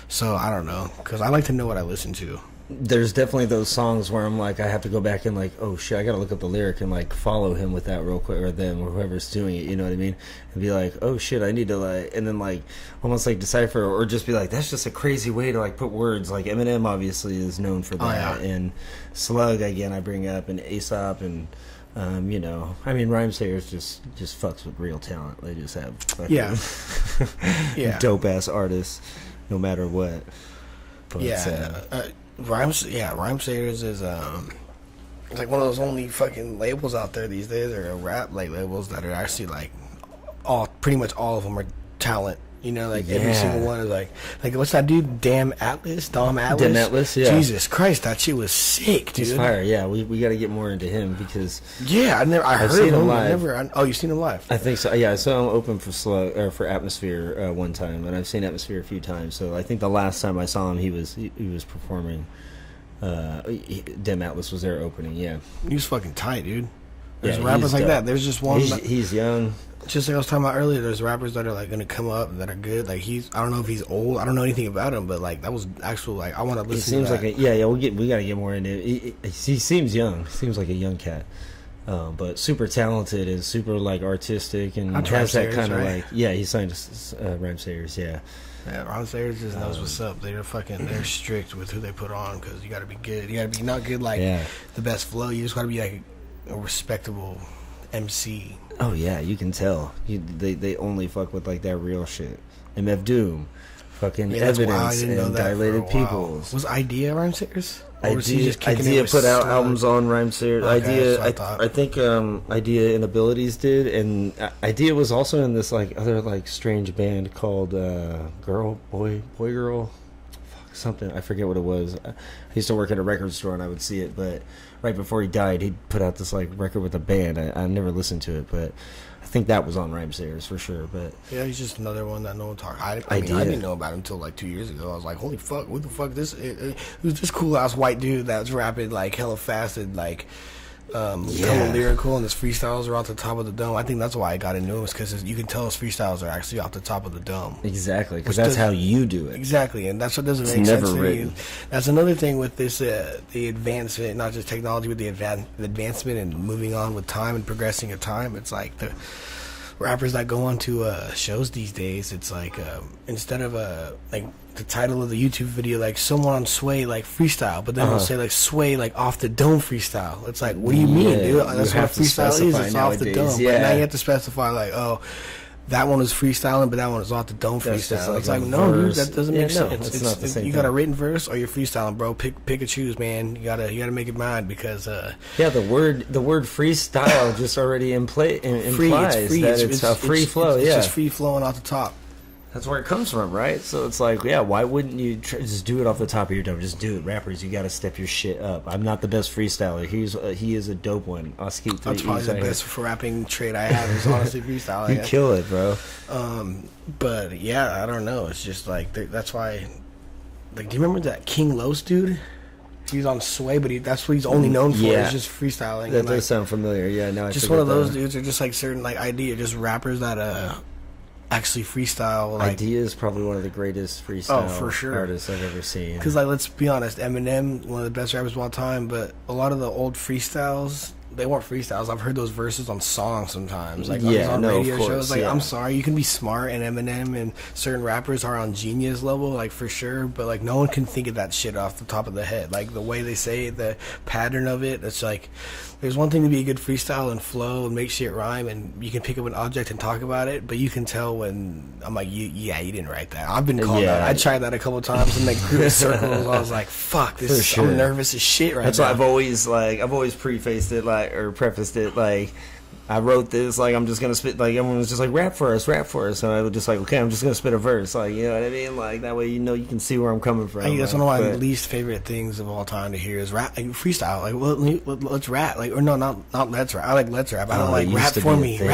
So I don't know, because I like to know what I listen to. There's definitely those songs where I'm like, I have to go back and like, oh shit, I gotta look up the lyric and like follow him with that real quick, or them, or whoever's doing it, you know what I mean? And be like, oh shit, I need to like, and then like almost like decipher, or just be like, that's just a crazy way to like put words. Like Eminem obviously is known for that, and Slug again I bring up, and Aesop, and you know, I mean, Rhymesayers just fucks with real talent. They just have fucking dope ass artists, no matter what. But, Rhymesayers is it's like one of those only fucking labels out there these days, or rap like labels that are actually like pretty much all of them are talent. You know, like every single one is like what's that dude? Dom Atlas. Dom Atlas, yeah. Jesus Christ, that shit was sick, dude. He's fire. Yeah, we got to get more into him because I've heard seen him live. Oh, you've seen him live? I think so. Yeah, I saw him open for for Atmosphere one time, and I've seen Atmosphere a few times. So I think the last time I saw him, he was performing. Dem Atlas was there opening. Yeah, he was fucking tight, dude. There's rappers like that. There's just one. He's young. Just like I was talking about earlier, there's rappers that are like gonna come up that are good. Like I don't know if he's old. I don't know anything about him, but like that was actual. Like I want to listen. He seems like we gotta get more into it. He seems young. He seems like a young cat, but super talented and super like artistic, and has that kind of like he signed Rhymesayers. Yeah, Rhymesayers just knows what's up. They're strict with who they put on, because you gotta be good. You gotta be not good like the best flow. You just gotta be like a respectable MC. Oh yeah, you can tell. They only fuck with like that real shit. MF Doom, fucking Evidence, and Dilated Peoples. Was Idea Rhymesayers? Idea put out albums on Rhymesayers. Okay, I think Idea and Abilities did, and Idea was also in this like other like strange band called Boy Girl. Something, I forget what it was. I used to work at a record store and I would see it, but right before he died, he put out this like record with a band. I never listened to it, but I think that was on Rhymesayers for sure. But yeah, he's just another one that no one talked. I didn't know about him until like 2 years ago. I was like, holy fuck, who the fuck this? It was this cool ass white dude that was rapping like hella fast and like hella lyrical, and his freestyles are off the top of the dome. I think that's why I got into him, is because you can tell his freestyles are actually off the top of the dome. Exactly, because that's how you do it. Exactly, and that's what doesn't make sense to me. That's another thing with this, the advancement, not just technology, but the advancement and moving on with time and progressing in time. It's like the rappers that go on to shows these days, it's like instead of like the title of the YouTube video, like someone on Sway like freestyle, but then they'll say like Sway like off the dome freestyle. It's like, what do you mean, dude? That's what a freestyle is. It's off the dome. But now you have to specify like, oh, that one is freestyling, but that one is off the dome freestyle. Like, it's like, no, dude, that doesn't make sense. It's not the same. You got a written verse or you're freestyling, bro. Pick and choose, man. You gotta make it mine, because the word freestyle just already implies that it's a free flow. It's just free flowing off the top. That's where it comes from, right? So it's like, why wouldn't you just do it off the top of your dome? Just do it. Rappers, you got to step your shit up. I'm not the best freestyler. He is a dope one. Oskeeet. That's probably the best rapping trait I have, is honestly freestyling. You kill it, bro. But yeah, I don't know. It's just like, that's why. Like, do you remember that King Los dude? He was on Sway, but that's what he's only known for. Is just freestyling. That does sound familiar. Yeah, no, just one of those dudes, are just like certain like just rappers that actually freestyle. Like, Idea is probably one of the greatest freestyle for sure artists I've ever seen. Because like, let's be honest, Eminem, one of the best rappers of all time, but a lot of the old freestyles they weren't freestyles. I've heard those verses on songs sometimes, like Yeah, on no, of radio course, shows. Like, yeah. I'm sorry, you can be smart, and Eminem and certain rappers are on genius level, like for sure. But like, no one can think of that shit off the top of the head. Like the way they say it, the pattern of it. It's like, there's one thing to be a good freestyle and flow and make shit rhyme, and you can pick up an object and talk about it. But you can tell when I'm like, you didn't write that. I've been called out. I tried that a couple times in like group circles. I was like, fuck, this. Sure. I'm nervous as shit right That's now. why I've always prefaced it or prefaced it like, I wrote this like I'm just gonna spit, like everyone was just like rap for us, and I was just like, okay, I'm just gonna spit a verse, like, you know what I mean, like that way you can see where I'm coming from. I think that's like, one of my least favorite things of all time to hear is rap, like freestyle. Like, let's rap, like, or no, not let's rap. I like let's rap. I don't like rap for me, or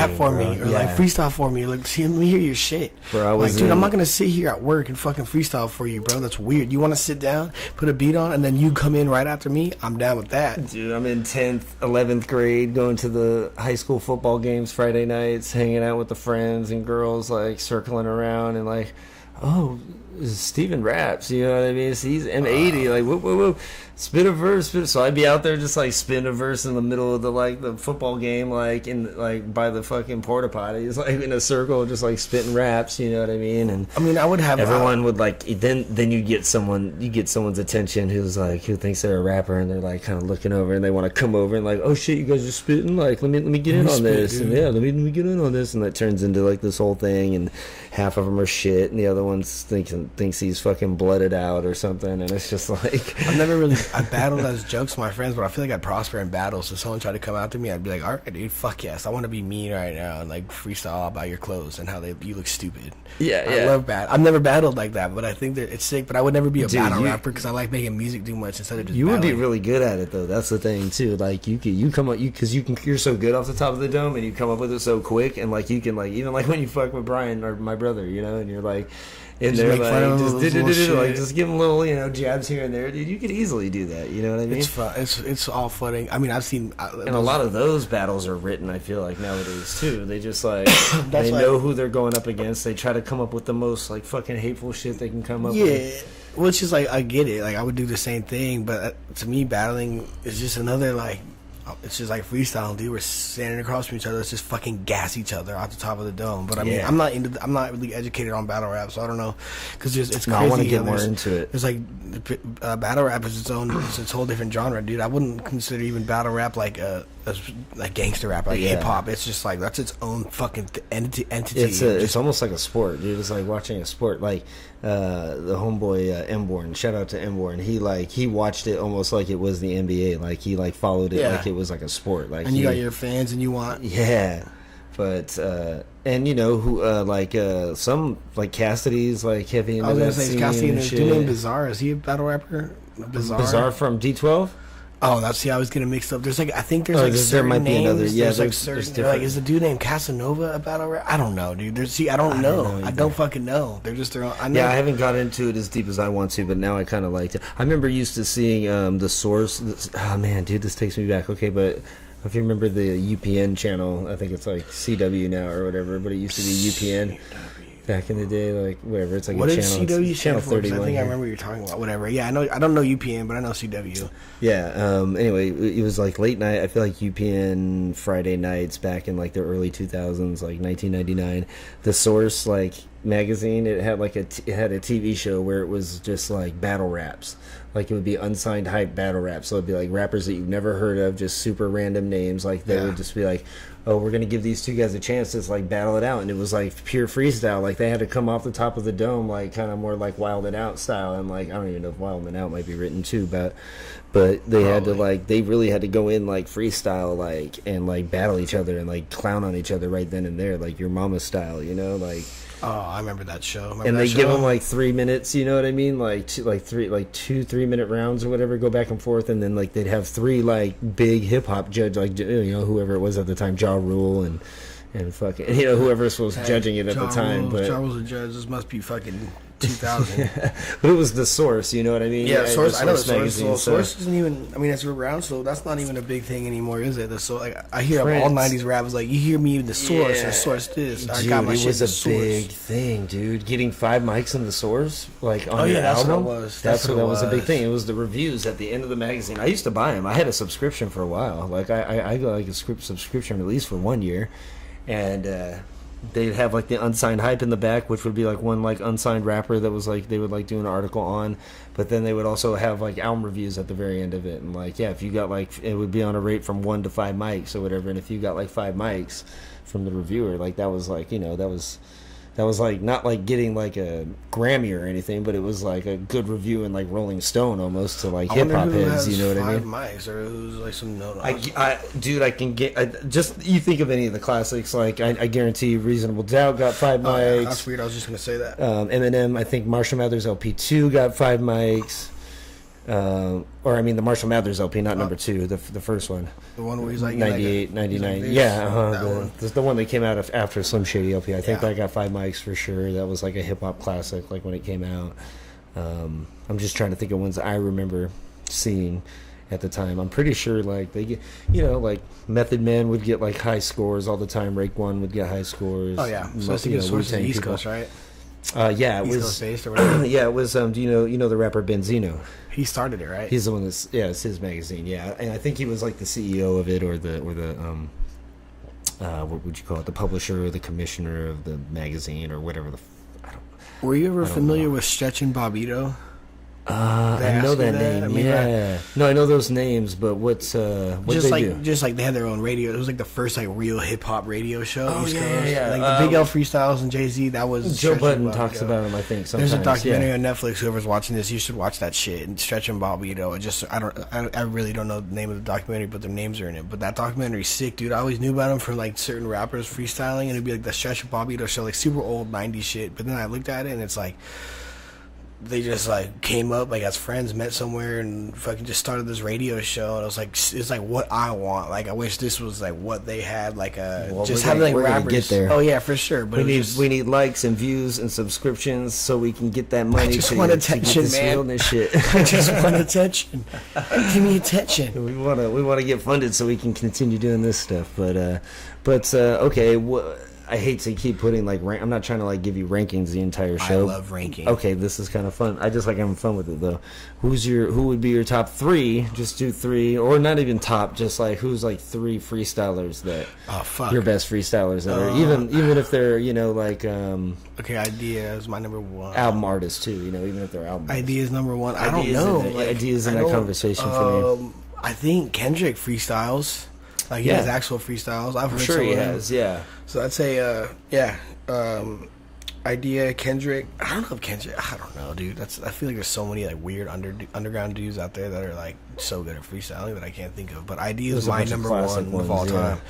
like freestyle for me. Like, see, let me hear your shit, bro. Like, dude, I'm not gonna sit here at work and fucking freestyle for you, bro. That's weird. You want to sit down, put a beat on, and then you come in right after me? I'm down with that, dude. I'm in 10th, 11th grade, going to the high school football games Friday nights, hanging out with the friends and girls, like circling around and like, oh, Steven raps, you know what I mean? He's M80, like whoop whoop whoop, spit a verse. So I'd be out there just like spitting a verse in the middle of the football game, like in like by the fucking porta potties, like in a circle, just like spitting raps, you know what I mean? And I mean, I would have everyone would like then you get someone's attention who thinks they're a rapper, and they're like kind of looking over and they want to come over and like, oh shit, you guys are spitting, like let me get in on this, and yeah, let me get in on this, and that turns into like this whole thing, and half of them are shit and the other one's thinks he's fucking blooded out or something, and it's just like I battled as jokes with my friends, but I feel like I'd prosper in battles. So someone tried to come out to me, I'd be like, all right, dude, fuck yes, I want to be mean right now and like freestyle about your clothes and how you look stupid. I love I've never battled like that, but I think that it's sick. But I would never be a battle rapper because I like making music too much instead of just. You battling. would be really good at it though. That's the thing too. Like you're so good off the top of the dome, and you come up with it so quick, and like you can like even like when you fuck with Brian or my brother, you know, and you're like. And they're like, just give them little, jabs here and there. Dude, you could easily do that. You know what I mean? It's fun. It's all funny. I mean, I've seen, and a lot of those battles are written. I feel like nowadays too. They just like they know who they're going up against. They try to come up with the most like fucking hateful shit they can come up with. Yeah, which is like I get it. Like I would do the same thing, but to me, battling is just another like. It's just like freestyle, dude. We're standing across from each other. Let's just fucking gas each other off the top of the dome. But I mean, I'm not really educated on battle rap, so I don't know. Because it's crazy. I want to get more into it. There's like battle rap is its whole different genre, dude. I wouldn't consider even battle rap like gangster rap, like hip hop. It's just like that's its own fucking entity. It's almost like a sport, dude. It's like watching a sport. Like the homeboy Mborn. Shout out to Mborn. He watched it almost like it was the NBA. Like he like followed it like it was like a sport. Like and you got your fans, and you want but and who some like Cassidy's like heavy into I was gonna that say scene Cassidy and and shit. dude named Bizarre. Is he a battle rapper? Bizarre from D12. Oh, that's I was getting mixed up. There's like certain there might be names. another. Yeah, there's like certain. Like, is the dude named Casanova a battle rapper? I don't know, dude. I don't know. I don't fucking know. They're just their own. I I haven't got into it as deep as I want to, but now I kind of liked it. I remember used to seeing the Source. Oh man, dude, this takes me back. Okay, but if you remember the UPN channel, I think it's like CW now or whatever, but it used to be UPN. Back in the day, like whatever, it's like what a is channel. CW Channel 31. I think I remember what you're talking about. Whatever. Yeah, I know. I don't know UPN, but I know CW. Yeah. Anyway, it was like late night. I feel like UPN Friday nights back in like the early 2000s, like 1999. The Source like magazine, it had like it had a TV show where it was just like battle raps. Like it would be unsigned hype battle rap. So it'd be like rappers that you've never heard of, just super random names. Like they would just be like, oh, we're gonna give these two guys a chance to like battle it out, and it was like pure freestyle. Like they had to come off the top of the dome, like kind of more like Wild 'N Out style. And like I don't even know if Wild 'N Out might be written too, but they had to like they really had to go in like freestyle, like and like battle each other and like clown on each other right then and there, like your mama style, like. Oh, I remember that show. And they give them like 3 minutes, you know what I mean? Like 2-3 minute rounds or whatever, go back and forth, and then like they'd have 3 like big hip hop judge, like whoever it was at the time, Ja Rule and fucking whoever was judging it at the time. But Ja Rule's a judge. This must be fucking 2000. But it was the Source, you know what I mean? Yeah, Source. I know the Source. magazine, So Source isn't even. I mean, it's around, so that's not even a big thing anymore, is it? The so like I hear Prince. all '90s rappers like you hear me in the Source Yeah. or Source this. I Dude, got my it shit was in a the Source. big thing, dude. Getting 5 mics in the Source, like on Oh, your yeah, that's what album. it was. That's That's what what that it was a big was. thing. It was the reviews at the end of the magazine. I used to buy them. I had a subscription for a while. Like I got like a subscription at least for 1 year, and they'd have like the unsigned hype in the back, which would be like one like unsigned rapper that was like they would like do an article on, but then they would also have like album reviews at the very end of it, and like if you got like it would be on a rate from 1 to 5 mics or whatever, and if you got like 5 mics from the reviewer, like that was like that was like not like getting like a Grammy or anything, but it was like a good review in like Rolling Stone almost to like hip hop heads, you know what I mean? Mics or who's like some no. Dude, I can get just you think of any of the classics. Like I guarantee Reasonable Doubt got 5 mics. Yeah, that's weird. I was just gonna say that. Eminem, I think Marshall Mathers LP2 got 5 mics. Or I mean the Marshall Mathers LP, not number 2, the first one. The one where he's like 98, 99. like Yeah, that one. the one that came out after Slim Shady LP. I think Yeah. that got 5 mics for sure. That was like a hip hop classic, like when it came out. I'm just trying to think of ones I remember seeing at the time. I'm pretty sure like they get, like Method Man would get like high scores all the time. Raekwon would get high scores. Oh yeah, so it's the Source Wu-Tang East people. Coast, right? Yeah, it East was. Coast based or whatever. Yeah, it was. Do you know the rapper Benzino? He started it, right? He's the one that's it's his magazine. Yeah, and I think he was like the CEO of it, or the what would you call it? The publisher or the commissioner of the magazine, or whatever. Were you ever I don't familiar know. with Stretch and Bobbito? I know ask you that that? name. I mean, yeah, no, I know those names, but what Just they like do? just like they had their own radio. It was like the first like real hip hop radio show. Oh, East yeah, Coast. yeah, yeah. Like the Big L freestyles and Jay-Z. That was Joe Stretch Budden and talks Bobbito. about him, I think. Sometimes. There's a documentary yeah. on Netflix. Whoever's watching this, you should watch that shit. And Stretch and Bobbito. I really don't know the name of the documentary, but their names are in it. But that documentary's sick, dude. I always knew about them from like certain rappers freestyling, and it'd be like the Stretch and Bobbito show, like super old '90s shit. But then I looked at it, and it's like they just like came up like as friends, met somewhere, and fucking just started this radio show. And I was like, it's like what I want. Like I wish this was like what they had. Like just having like we're gonna rappers. get there. Oh yeah, for sure. But We need likes and views and subscriptions so we can get that money. I just want attention, get this man. realness shit. I just want attention. Give me attention. We want to get funded so we can continue doing this stuff. But okay. I hate to keep putting like I'm not trying to like give you rankings the entire show. I love ranking. Okay, this is kind of fun. I just like having fun with it though. Who would be your top 3? Just do 3, or not even top. Just like who's like 3 freestylers that your best freestylers that are even if they're like okay, Idea is my number 1. album artists too. Even if they're album Idea is number 1. I don't Ideas know. in the- Ideas in that conversation for me. I think Kendrick freestyles. Like he has actual freestyles. I've heard I'm sure some he of them. has. Yeah. So I'd say Idea, Kendrick. I don't know if Kendrick. I don't know, dude. I feel like there's so many like weird underground dudes out there that are like so good at freestyling that I can't think of. But Idea is my number 1 of all time.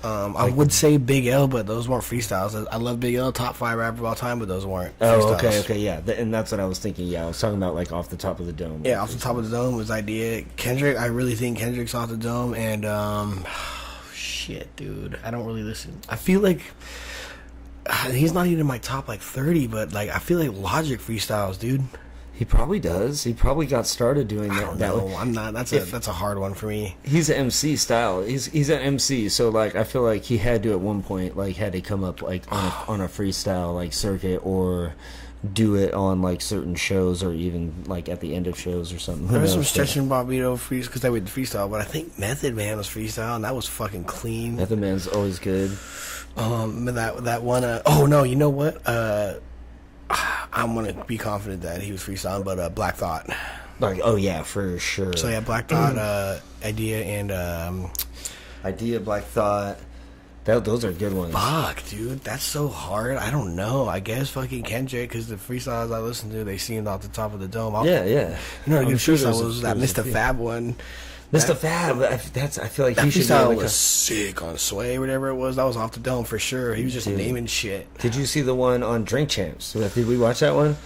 I would say Big L, but those weren't freestyles. I love Big L, top 5 rapper of all time, but those weren't freestyles. Okay, yeah, and that's what I was thinking. Yeah, I was talking about like off the top of the dome. Yeah, off the top of the dome was Idea. Kendrick, I really think Kendrick's off the dome, and shit, dude, I don't really listen. I feel like he's not even in my top like 30, but like I feel like Logic freestyles, dude. He probably does. He probably got started doing that. I don't know. I'm not. That's a hard one for me. He's an MC style. He's an MC. So like, I feel like he had to at one point like had to come up like on a freestyle like circuit or do it on like certain shows or even like at the end of shows or something. There was some Stretch and Bobbito freeze because they would freestyle, but I think Method Man was freestyle and that was fucking clean. Method Man's always good. That one. Oh no, you know what? I'm gonna be confident that he was freestyling, but Black Thought. Like, oh yeah, for sure. So yeah, Black Thought, Idea, and Idea, Black Thought. Those are good ones. Fuck, dude, that's so hard. I don't know. I guess fucking Kendrick, because the freestyles I listened to, they seemed off the top of the dome. Yeah. You know, a good sure freestyle was that Mr. Fab one. Mr. Fab, I feel like That he should be freestyle like was sick on Sway, whatever it was. That was off the dome for sure. He was just naming shit. Did you see the one on Drink Champs? Did we watch that one?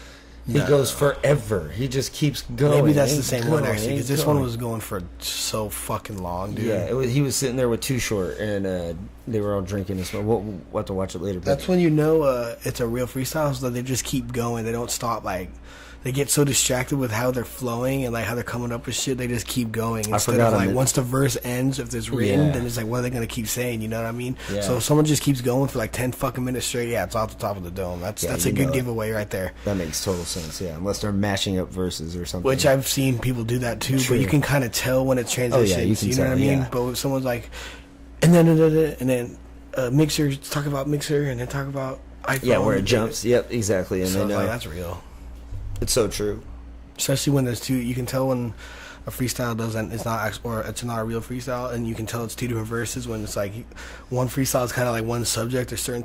He goes forever. He just keeps going. Maybe that's the same one, actually, because this one was going for so fucking long, dude. Yeah, he was sitting there with Too Short, and they were all drinking and stuff. We'll have to watch it later. That's when you know it's a real freestyle, so that they just keep going. They don't stop, like... They get so distracted with how they're flowing and like how they're coming up with shit. They just keep going instead of like once the verse ends, if there's written, then it's like, what are they gonna keep saying? You know what I mean? Yeah. So if someone just keeps going for like 10 fucking minutes straight, it's off the top of the dome. That's a good giveaway right there. That makes total sense. Yeah, unless they're mashing up verses or something. Which I've seen people do that too, but you can kind of tell when it transitions. You know what I mean? But if someone's like, and then mixer, talk about mixer, and then talk about iPhone. Yeah, where it jumps. Yep, exactly. And so then that's real. It's so true. Especially when there's two, you can tell when a freestyle it's not a real freestyle, and you can tell it's two different verses when it's like one freestyle is kind of like one subject or certain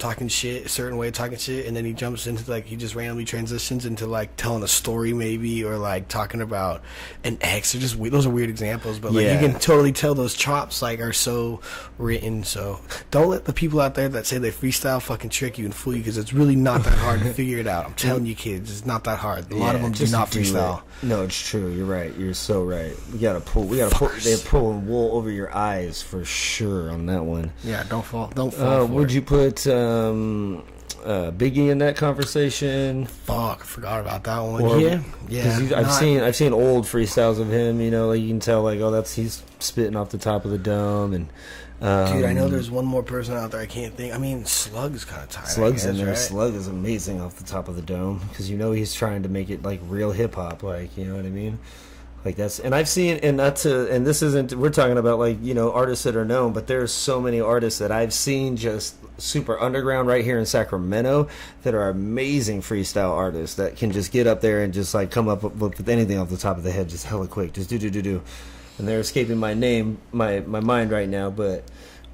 way of talking shit, and then he jumps into like he just randomly transitions into like telling a story maybe, or like talking about an ex, or just those are weird examples, but like you can totally tell those chops like are so written. So don't let the people out there that say they freestyle fucking trick you and fool you, because it's really not that hard to figure it out. I'm telling you, kids, it's not that hard. A lot of them do not freestyle. No, it's true. You're right. You're so right. We gotta pull. They're pulling wool over your eyes for sure on that one. Yeah, don't fall. Would you put Biggie in that conversation? Fuck, I forgot about that one. Yeah. I've seen old freestyles of him. You know, like you can tell, like, he's spitting off the top of the dome, and dude, I know there's one more person out there I can't think. I mean, Slug is kind of tired. Slug's in there. Right? Slug is amazing off the top of the dome, because you know he's trying to make it like real hip hop, like, you know what I mean? Like that's, and I've seen, and this isn't, we're talking about like, you know, artists that are known, but there's so many artists that I've seen just super underground right here in Sacramento that are amazing freestyle artists that can just get up there and just like come up with anything off the top of the head, just hella quick, just do. And they're escaping my mind right now, but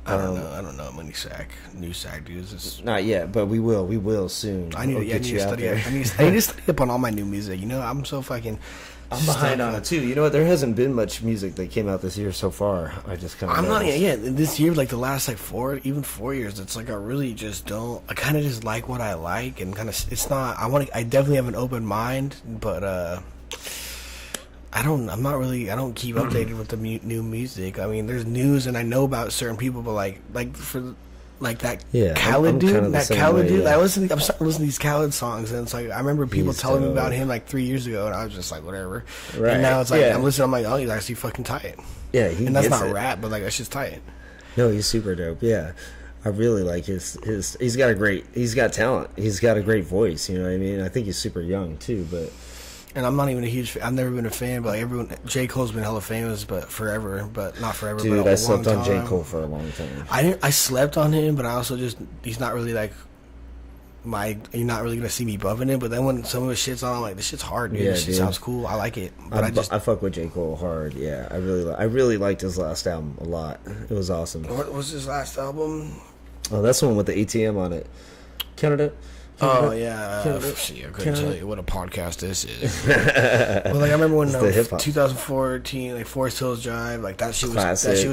I don't know many new SAC dudes. It's not yet, but we will soon. I need to study up. I need to study up on all my new music. You know, I'm so fucking. I'm behind on it too. You know what? There hasn't been much music that came out this year so far. I just kind of. I'm not. Yeah, this year, like the last like 4 years, it's like I really just don't. I kind of just like what I like, and kind of. It's not. I definitely have an open mind, but I'm not really. I don't keep updated with the new music. I mean, there's news, and I know about certain people, but like for. Like that Khaled dude, I'm starting to listen to these Khaled songs, and it's like I remember people telling me about him like 3 years ago, and I was just like, whatever. Right. And now it's like I'm listening, I'm like, oh, he's actually fucking tight. Yeah, and that's not rap, but like that's just tight. No, he's super dope. Yeah, I really like his. He's got talent. He's got a great voice. You know what I mean? I think he's super young too, but. And I'm not even a huge fan. I've never been a fan, but like J. Cole's been hella famous, but forever, but not forever. Dude, but I slept on J. Cole for a long time. I slept on him, but I also he's not really like you're not really gonna see me bumping it. But then when some of his shit's on, I'm like, this shit's hard, dude. This shit sounds cool. I like it. But I fuck with J. Cole hard. Yeah, I really liked his last album a lot. It was awesome. What was his last album? Oh, that's the one with the ATM on it. Canada. Oh yeah, I couldn't tell you what a podcast this is. Well, like I remember when 2014, like Forest Hills Drive, like that shit was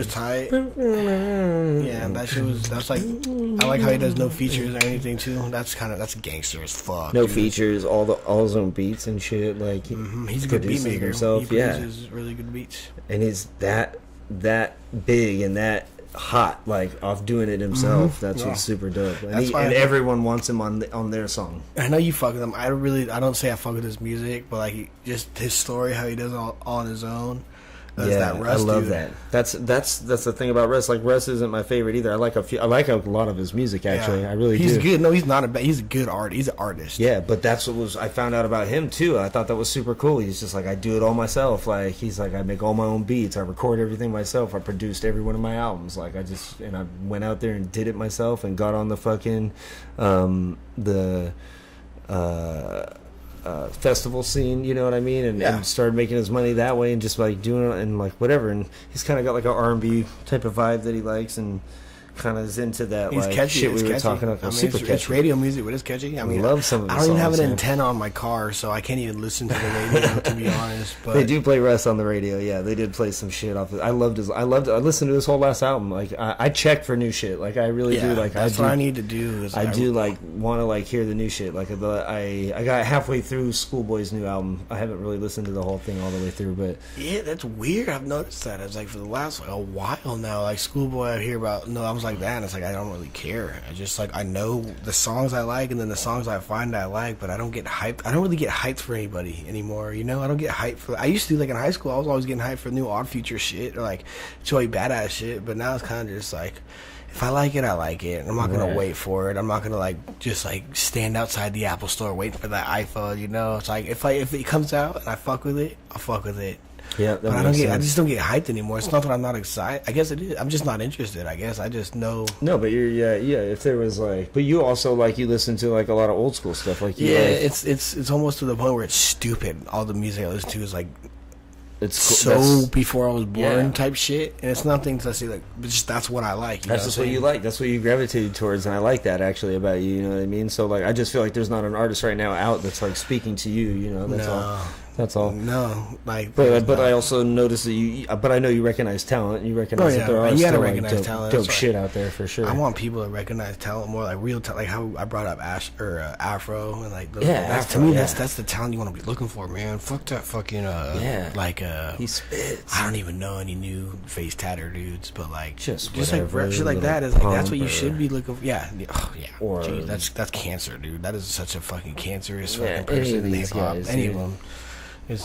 tight. Yeah, that's like I like how he does no features or anything too. That's gangster as fuck. No features, all his own beats and shit. Like he's a good beat maker himself. He produces really good beats, and he's that big and that hot, like off doing it himself. That's what's super dope. And everyone wants him on their song. I know you fuck with him. I don't say I fuck with his music, but like just his story, how he does it all on his own. That Russ, I love that. That's the thing about Russ. Like Russ isn't my favorite either. I like a lot of his music actually. I really do. He's good. No, he's not he's a good artist. He's an artist. Yeah, but that's what I found out about him too. I thought that was super cool. He's just like, I do it all myself. Like he's like, I make all my own beats. I record everything myself. I produced every one of my albums. Like I went out there and did it myself and got on the fucking festival scene, you know what I mean, and started making his money that way, and just like doing it and like whatever. And he's kind of got like an R&B type of vibe that he likes, and kind of is into that It's like catchy. shit It's we were catchy. talking about. I mean, Super catchy. it's radio music, but it's catchy. I mean, love some of the I don't even have songs, an man. antenna on my car, so I can't even listen to the radio, to be honest. But They do play Russ on the radio. Yeah, they did play some shit off. I listened to his whole last album. Like I check for new shit. Like I really do. Like that's what I need to do. Is I do like want to like hear the new shit. Like I got halfway through Schoolboy's new album. I haven't really listened to the whole thing all the way through, but yeah, that's weird. I've noticed that. It's like for the last like a while now. Like Schoolboy, I hear about albums like that, and it's like I don't really care. I just like I know the songs I like, and then the songs I find I like, but I don't get hyped. I don't really get hyped for anybody anymore. You know, I don't get hyped for. I used to like in high school. I was always getting hyped for new Odd Future shit or like Joey Badass shit, but now it's kind of just like. If I like it, I like it. I'm not gonna wait for it. I'm not gonna like just like stand outside the Apple Store waiting for that iPhone. You know, it's like if it comes out and I fuck with it, I'll fuck with it. yeah, But I just don't get hyped anymore. It's not that I'm not excited. I guess it is. I'm just not interested. I guess I just know. No, but you're yeah. If there was like, but you also like you listen to like a lot of old school stuff. Like you like, it's almost to the point where it's stupid. All the music I listen to is like it's so before I was born type shit, and it's nothing to say like. But just that's what I like. That's just what you like. That's what you gravitated towards, and I like that actually about you. You know what I mean? So like, I just feel like there's not an artist right now out that's like speaking to you. You know, that's all. That's all. No, like, but I also noticed that you. But I know you recognize talent. You recognize that there are still like dope shit out there for sure. I want people to recognize talent more, like real talent, like how I brought up Afro and like Afro, to me that's the talent you want to be looking for, man. Fuck that fucking like he spits. I don't even know any new face tatter dudes, but like just like rap shit like that is like that's what you should be looking for. Yeah, Or geez, that's cancer, dude. That is such a fucking cancerous fucking person in hip hop. Any of them.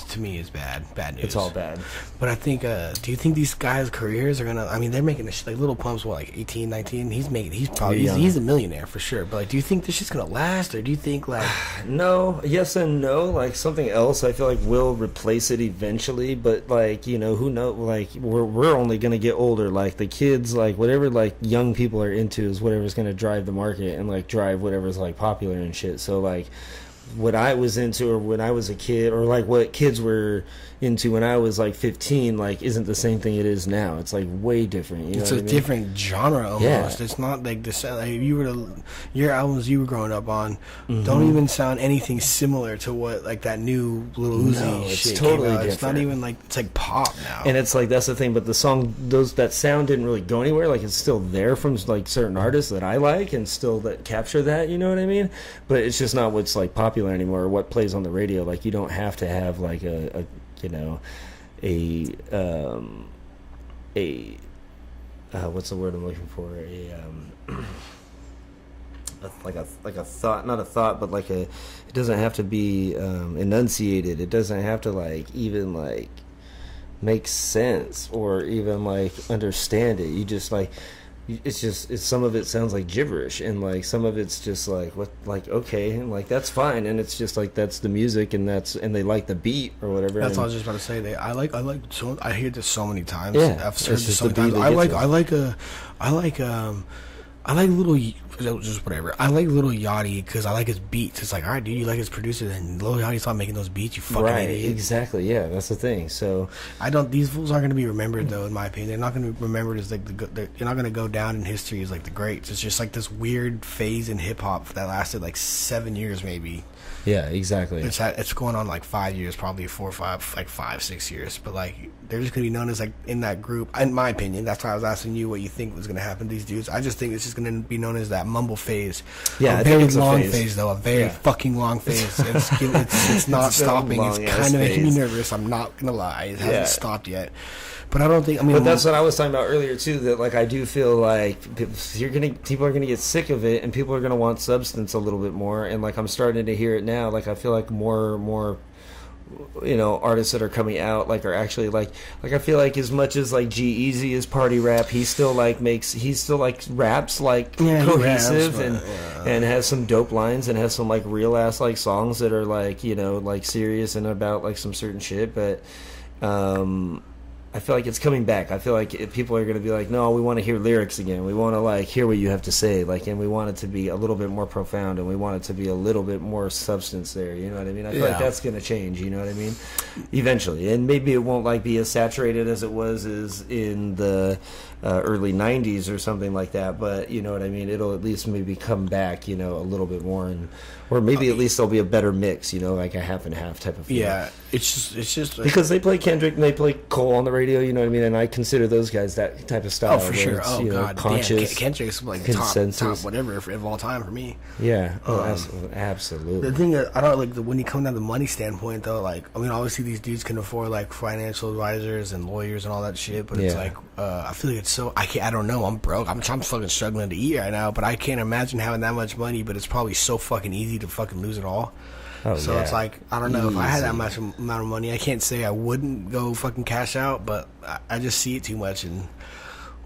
To me is bad news. It's all bad. But I think do you think these guys' careers are gonna, I mean, they're making this like Little Pump's what, like 18, 19? He's a millionaire for sure, but like do you think this shit's gonna last, or do you think like no, yes and no, like something else I feel like will replace it eventually, but like, you know, who knows, like we're only gonna get older, like the kids, like whatever like young people are into is whatever's gonna drive the market and like drive whatever's like popular and shit. So like what I was into or when I was a kid, or like what kids were into when I was like 15, like isn't the same thing it is now. It's like way different. You know it's a different genre almost. Yeah. It's not like the like if you were to, your albums you were growing up on don't even sound anything similar to what like that new Lil Uzi shit. It's totally different. It's not even like, it's like pop now. And it's like that's the thing, but the song that sound didn't really go anywhere. Like it's still there from like certain artists that I like and still that capture that, you know what I mean? But it's just not what's like popular anymore or what plays on the radio. Like you don't have to have like a you know, what's the word I'm looking for? Like a thought, not a thought, but like it doesn't have to be enunciated. It doesn't have to like even like make sense or even like understand it. You just like. It's some of it sounds like gibberish, and like some of it's just like what, like okay, and like that's fine, and it's just like that's the music, and they like the beat or whatever. That's what I was just about to say. I hear this so many times. Yeah, I've heard this so many times. I like Little, just whatever. I like Little Yachty because I like his beats. It's like, all right, dude, you like his producer, then Little Yachty stop making those beats. You fucking idiot. Exactly. Yeah, that's the thing. So these fools aren't going to be remembered though, in my opinion. They're not going to be remembered as like you're not going to go down in history as like the greats. It's just like this weird phase in hip hop that lasted like 7 years maybe. Yeah, exactly. It's going on like 5 years, probably 4 or 5, like 5, 6 years. But like they're just gonna be known as like in that group. In my opinion, that's why I was asking you what you think was gonna happen to these dudes. I just think it's just gonna be known as that mumble phase. Yeah, a very long phase though. A very fucking long phase. It's not stopping. It's kind of making me nervous. I'm not gonna lie. It hasn't stopped yet. But I don't think. But that's what I was talking about earlier too. That like I do feel like people are gonna get sick of it, and people are gonna want substance a little bit more. And like I'm starting to hear it now. Like I feel like more, you know, artists that are coming out like are actually like I feel like as much as like G-Eazy is party rap, he still like raps like cohesive and has some dope lines and has some like real ass like songs that are like, you know, like serious and about like some certain shit, but I feel like it's coming back. I feel like people are going to be like, no, we want to hear lyrics again. We want to like hear what you have to say, like, and we want it to be a little bit more profound, and we want it to be a little bit more substance there. You know what I mean? I feel like that's going to change. You know what I mean? Eventually, and maybe it won't like be as saturated as it was in the early '90s or something like that. But you know what I mean? It'll at least maybe come back, you know, a little bit more, and or maybe at least there'll be a better mix. You know, like a half and half type of. Yeah, it's just because they play Kendrick and they play Cole on the radio. You know what I mean? And I consider those guys that type of style. Oh, for sure. Oh, God. Conscious, damn. Kendrick's like top whatever of all time for me. Yeah. Absolutely. The thing is, I don't like when you come down to the money standpoint, though, like, I mean, obviously these dudes can afford like financial advisors and lawyers and all that shit, but it's like, I feel like it's so, I don't know. I'm broke. I'm fucking struggling to eat right now, but I can't imagine having that much money, but it's probably so fucking easy to fucking lose it all. Oh, so it's like, I don't know, if I had that much amount of money, I can't say I wouldn't go fucking cash out, but I just see it too much. And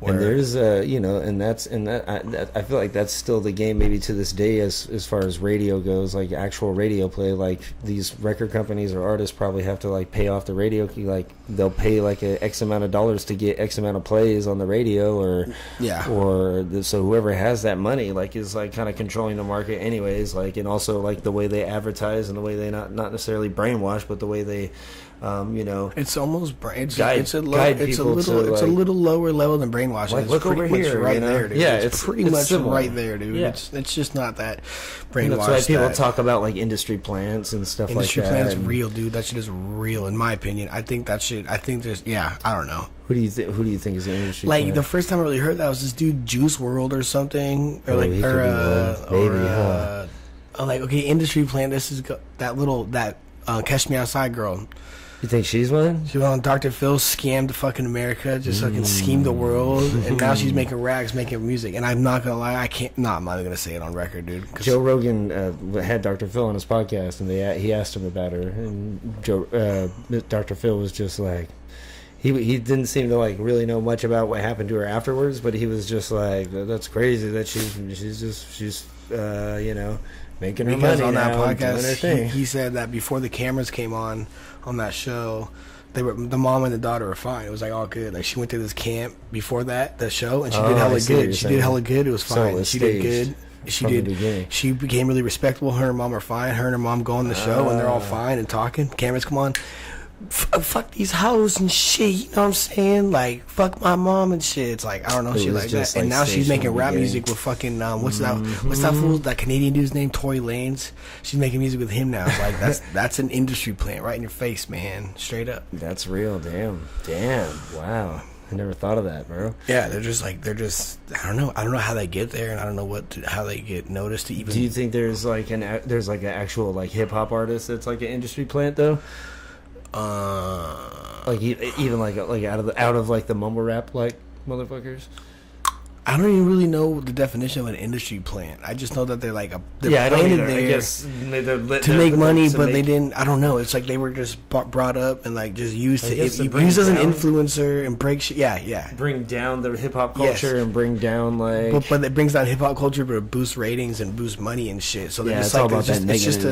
there's you know, I feel like that's still the game maybe to this day as far as radio goes, like actual radio play. Like these record companies or artists probably have to like pay off the radio, like they'll pay like a X amount of dollars to get X amount of plays on the radio, so whoever has that money like is like kind of controlling the market anyways, like, and also like the way they advertise and the way they not necessarily brainwash, but the way they you know, it's almost it's a little lower level than brainwashing. Like, look over here, right there, dude. Yeah, it's pretty much similar. Right there, dude. Yeah. It's just not that brainwashed. That's why people talk about like industry plants and stuff like that. Industry plants real, dude. That shit is real, in my opinion. I think that shit. I think there's. Yeah, I don't know. Who do you think is an industry like plant? The first time I really heard that was this dude Juice World or something, or like like okay, industry plant. This is that Catch Me Outside girl. You think she's one? She went on Dr. Phil, scammed fucking America, just fucking schemed the world, and now she's making rags, making music. And I'm not gonna lie, I'm not even gonna say it on record, dude. Joe Rogan had Dr. Phil on his podcast, and he asked him about her, and Dr. Phil was just like, he didn't seem to like really know much about what happened to her afterwards, but he was just like, that's crazy that she's you know, making her money on that podcast. He said that before the cameras came on that show, the mom and the daughter were fine. It was like all good. Like she went to this camp before the show, and she did hella good. She did hella good. It was fine. So she did good. She became really respectable. Her and her mom are fine. Her and her mom go on the show, and they're all fine and talking. Cameras come on. Fuck these hoes and shit, you know what I'm saying? Like, fuck my mom and shit. It's like, I don't know, shit like that. And now she's making rap music with fucking, what's that fool, that Canadian dude's name, Tory Lanez? She's making music with him now. Like, that's an industry plant right in your face, man. Straight up. That's real, damn. Wow. I never thought of that, bro. Yeah, they're just, I don't know how they get there, and I don't know how they get noticed to even. Do you think there's like an actual, like, hip-hop artist that's like an industry plant, though? Like even like out of like the mumble rap like motherfuckers. I don't even really know the definition of an industry plant. I just know that they're like they're planted there, I guess, to make money, but they didn't. I don't know. It's like they were just brought up and like just used as an influencer and break shit. Yeah. Bring down the hip hop culture and bring down like. But it brings down hip hop culture, but it boosts ratings and boosts money and shit. So they're just like it's just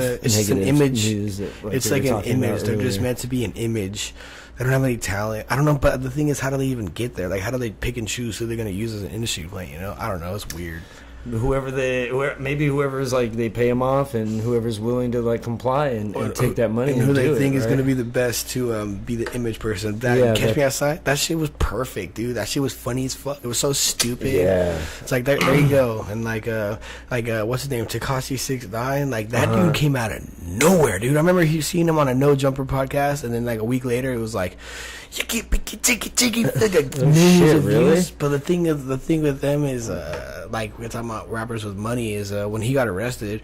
an image. It's like an image. They're just meant to be an image. They don't have any talent. I don't know, but the thing is, how do they even get there? Like, how do they pick and choose who they're going to use as an industry plant, you know? I don't know. It's weird. Whoever's like, they pay them off, and whoever's willing to like comply and take that money and who they think is going to be the best to be the image person. Catch Me Outside, that shit was perfect, dude. That shit was funny as fuck. It was so stupid. Yeah, it's like there you go. And like what's his name, Tekashi 6ix9ine, like that dude came out of nowhere, dude. I remember seeing him on a No Jumper podcast, and then like a week later it was like millions of views. But the thing with them is like we're talking about rappers with money is when he got arrested,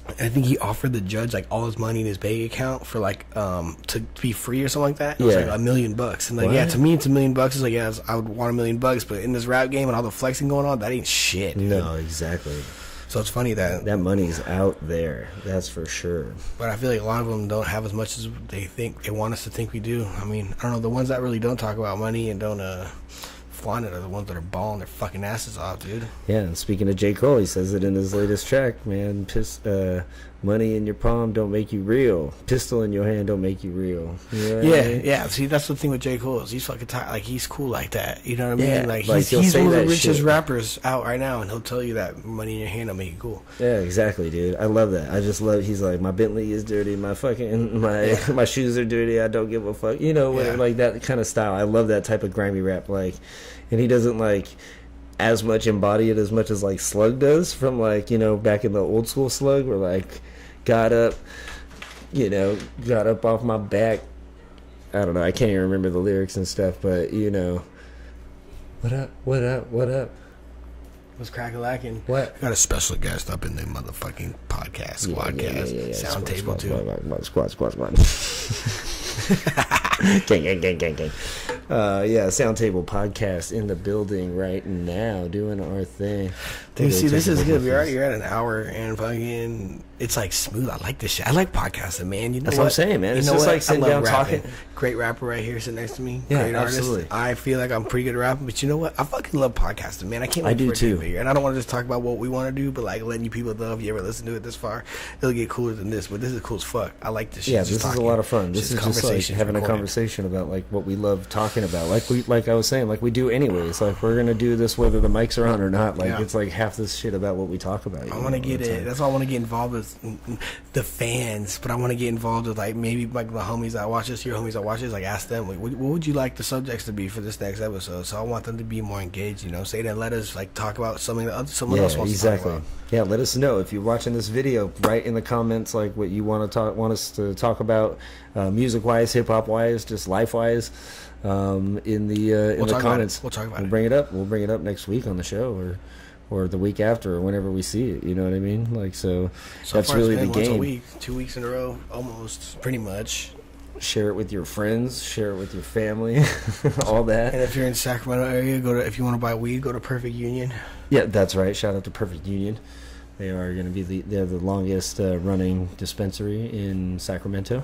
I think he offered the judge like all his money in his bank account for like to be free or something like that. It was like $1 million, and like to me it's $1 million. It's like I would want $1 million, but in this rap game and all the flexing going on, that ain't shit. No, exactly. So it's funny that money's out there. That's for sure. But I feel like a lot of them don't have as much as they want us to think we do. I mean, I don't know. The ones that really don't talk about money and don't flaunt it are the ones that are balling their fucking asses off, dude. Yeah, and speaking of J. Cole, he says it in his latest track, man. money in your palm don't make you real. Pistol in your hand don't make you real. You know what Yeah, I mean? yeah. See, that's the thing with J. Cole is he's fucking like he's cool like that. You know what I mean? Yeah, Like like, he'll he's say one of the that richest shit. rappers out right now, and he'll tell you that money in your hand will make you cool. Yeah, exactly, dude. I love that. I just love. He's like, my Bentley is dirty, my my shoes are dirty. I don't give a fuck. You know, whatever, like that kind of style. I love that type of grimy rap. Like, and he doesn't like as much embody it as much as like Slug does from like, you know, back in the old school Slug, where like got up off my back. I don't know. I can't even remember the lyrics and stuff, but you know, what up? Was crack-a-lacking. What? Got a special guest up in the motherfucking podcast, squadcast, sound table too. Squad. Gang. Sound table podcast in the building right now, doing our thing. Dude, see, this is good. You're at an hour and fucking, it's like smooth. I like this shit. I like podcasting, man. You know That's what I'm saying, man. It's just like sitting down talking. Great rapper right here sitting next to me. Yeah, Great absolutely. artist. I feel like I'm pretty good at rapping, but you know what? I fucking love podcasting, man. I can't wait I do for it to too. get bigger. And I don't want to just talk about what we want to do, but like letting you people know if you ever listen to it this far, it'll get cooler than this. But this is cool as fuck. I like this shit. Yeah, this is a lot of fun. This is just like having a conversation about like what we love talking about. Like I was saying, like we do anyways. Like we're gonna do this whether the mics are on or not. Like it's like half this shit about what we talk about. I want to get it. That's why I want to get involved with the fans, but I want to get involved with like maybe like the homies that watch this, your homies that watch this. Like ask them, like, what would you like the subjects to be for this next episode? So I want them to be more engaged. You know, say that. Let us like talk about something that someone else wants to talk about. Yeah, let us know if you're watching this video. Write in the comments like what you want us to talk about, music wise, hip hop wise, just life wise. In the comments, we'll talk about it. We'll bring it up next week on the show or the week after or whenever we see it. You know what I mean? Like so that's really the game. Once a week, 2 weeks in a row, almost, pretty much. Share it with your friends. Share it with your family. All that. And if you're in Sacramento area, if you want to buy weed, go to Perfect Union. Yeah, that's right. Shout out to Perfect Union. They are going to be they're the longest running dispensary in Sacramento.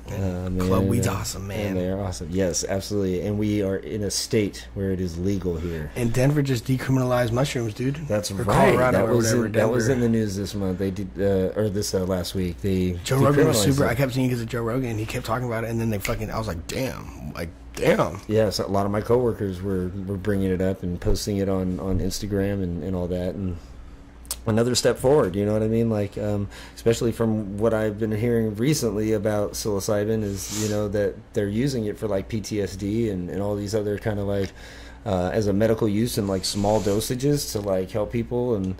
Club weed's awesome, man. And they are awesome. Yes, absolutely. And we are in a state where it is legal here. And Denver just decriminalized mushrooms, dude. That's or right. Colorado That was in the news this month. They did, or this last week. Joe Rogan was super. I kept seeing because of Joe Rogan. He kept talking about it, and then I was like, damn. Yeah, so a lot of my coworkers were bringing it up and posting it on Instagram and all that, and another step forward, you know what I mean? Like, especially from what I've been hearing recently about psilocybin is, you know, that they're using it for like PTSD and all these other kind of like as a medical use in like small dosages to like help people. And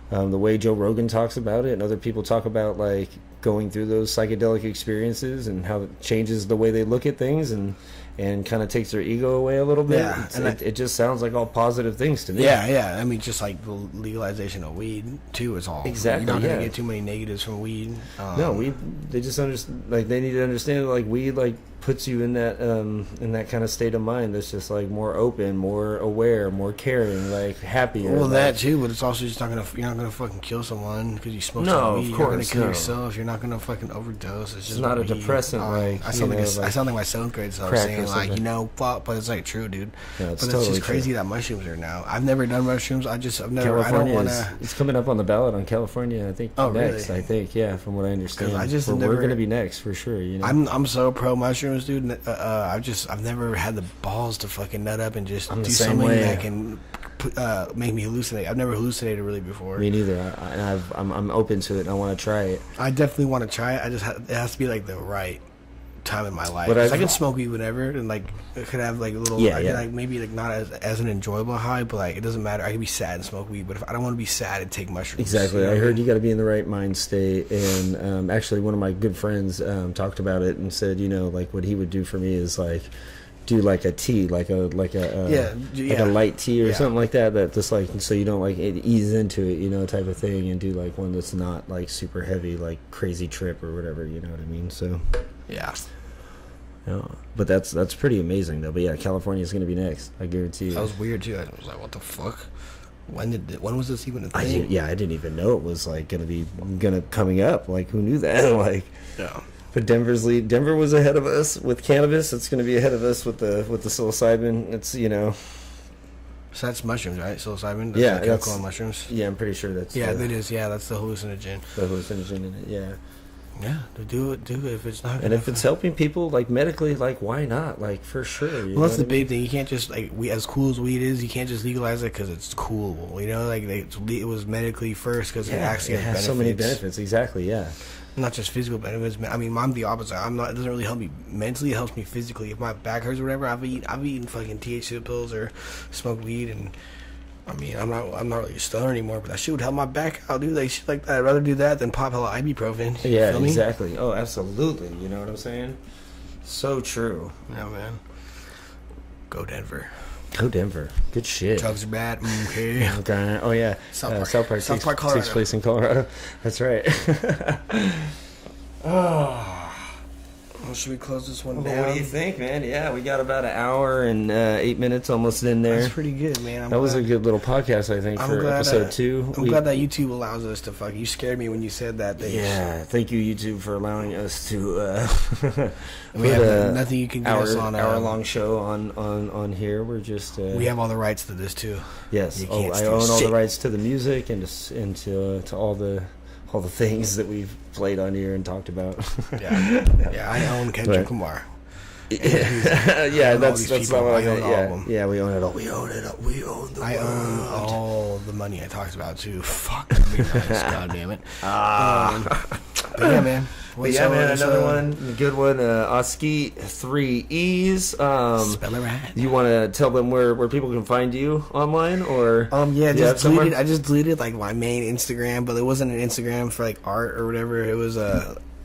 the way Joe Rogan talks about it and other people talk about like going through those psychedelic experiences and how it changes the way they look at things and kind of takes their ego away a little bit. Yeah, it just sounds like all positive things to me. Yeah. I mean, just like the legalization of weed too is all. Exactly. You're not gonna get too many negatives from weed. No, they just understand. Like they need to understand. Like weed, like puts you in that kind of state of mind that's just like more open, more aware, more caring, like happier. Well, like, that too, but it's also just you're not gonna fucking kill someone because you smoke some weed. You're not gonna kill yourself. You're not gonna fucking overdose. It's just not a weed. depressant. Like I sound like my seventh grade self saying like, you know, fuck, but it's like true, dude. Yeah, but it's totally just crazy true. that mushrooms are now. I've never done mushrooms. I don't want to. It's coming up on the ballot on California. I think next. Really? I think from what I understand. We're going to be next for sure. You know, I'm so pro mushrooms, dude. I've never had the balls to fucking nut up and just do something that can make me hallucinate. I've never hallucinated really before. Me neither. I'm open to it and I want to try it. I definitely want to try it. It has to be like the right time in my life. But I can smoke weed whenever and like it could have like a little like maybe like not as an enjoyable high, but like it doesn't matter. I can be sad and smoke weed, but if I don't want to be sad and take mushrooms. Exactly. I heard you got to be in the right mind state, and actually one of my good friends talked about it and said, you know, like what he would do for me is like do like a tea, like a light tea or something like that just like so you don't like ease into it, you know, type of thing, and do like one that's not like super heavy, like crazy trip or whatever, you know what I mean? So yeah. But that's pretty amazing though. But yeah, California's going to be next. I guarantee you. That was weird too. I was like, what the fuck? When was this even a thing? I didn't even know it was like coming up. Like who knew that? Like yeah. But Denver was ahead of us with cannabis. It's going to be ahead of us with the psilocybin. It's, you know, So that's mushrooms, right? Psilocybin? Yeah, the chemical in mushrooms. Yeah, I'm pretty sure that's... Yeah, that is. Yeah, that's the hallucinogen. The hallucinogen in it, yeah. Yeah, do it if it's not. And if it's helping people, like, medically, like, why not? Like, for sure. Well, that's the big thing. You can't just, like, as cool as weed is, you can't just legalize it because it's cool. You know, like, it was medically first because it actually has benefits. So many benefits, exactly, yeah. Not just physical benefits. I mean, I'm the opposite. It doesn't really help me mentally. It helps me physically. If my back hurts or whatever, I've eaten fucking THC pills or smoked weed, and I mean, I'm not really a stoner anymore. But that shit would help my back out, dude. Like shit like that. I'd rather do that than pop hella ibuprofen. Yeah, exactly. Oh, absolutely. You know what I'm saying? So true. Yeah, man. Go Denver. Go Denver. Good shit. Drugs are bad. Okay. Okay. Oh yeah. South Park, Colorado. Takes place in Colorado. That's right. Oh. Well, should we close this one down? What do you think, man? Yeah, we got about an hour and 8 minutes almost in there. That's pretty good, man. That was a good little podcast, I think, for episode 2. I'm glad that YouTube allows us to fuck. You scared me when you said that. Yeah, thank you, YouTube, for allowing us to we have nothing you can get us on hour-long show on here. We're just... we have all the rights to this, too. Yes. I own all the rights to the music and to all the things that we've played on here and talked about. Yeah, I own Kendrick Lamar. Yeah, that's not what I meant. Yeah, we own it all. We own the world. I own all the money I talked about too. Fuck. God damn it. But yeah, man. Another one, a good one. Oskeeet, 3 E's. Spell it right. You want to tell them where people can find you online, or I just deleted like my main Instagram, but it wasn't an Instagram for like art or whatever. It was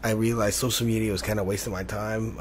I realized social media was kind of wasting my time.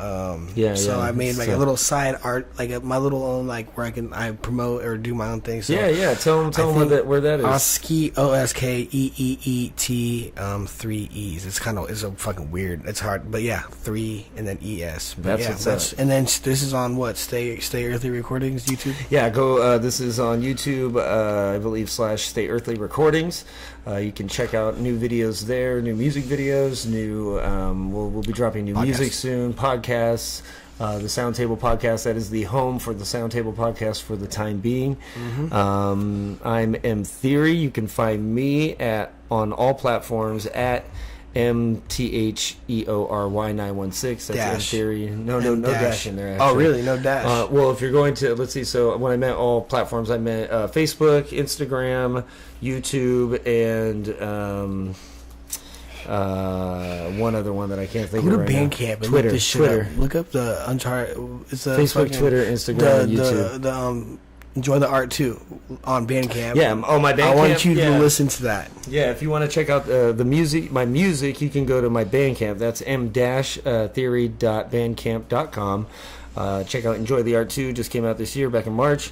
So I made like a little side art, like my little own, like where I promote or do my own thing. So tell them where that is. Oskeeet, Oskeeet, 3 E's. It's a fucking weird. It's hard, but yeah, 3 and then ES. But that's and then this is on what? Stay Earthly Recordings YouTube. Yeah, go. This is on YouTube, I believe /Stay Earthly Recordings. You can check out new videos there, new music videos, new. We'll be dropping new music soon. Podcasts, the Soundtable Podcast. That is the home for the Soundtable Podcast for the time being. Mm-hmm. I'm M Theory. You can find me on all platforms at MTHEORY916. That's M Theory. No dash in there. Actually. Oh, really? No dash. Well, if you're going to, let's see. So when I meant all platforms, I meant Facebook, Instagram, YouTube, and one other one that I can't think of right now. Go to Bandcamp and Twitter. Look this shit up. Look up the Uncharted. It's Facebook, Twitter, Instagram, and YouTube. Enjoy the art too on Bandcamp. Yeah, my Bandcamp. I want you to listen to that. Yeah, if you want to check out the music, my music, you can go to my Bandcamp. That's m-theory.bandcamp.com. Check out Enjoy the Art 2. Just came out this year, back in March.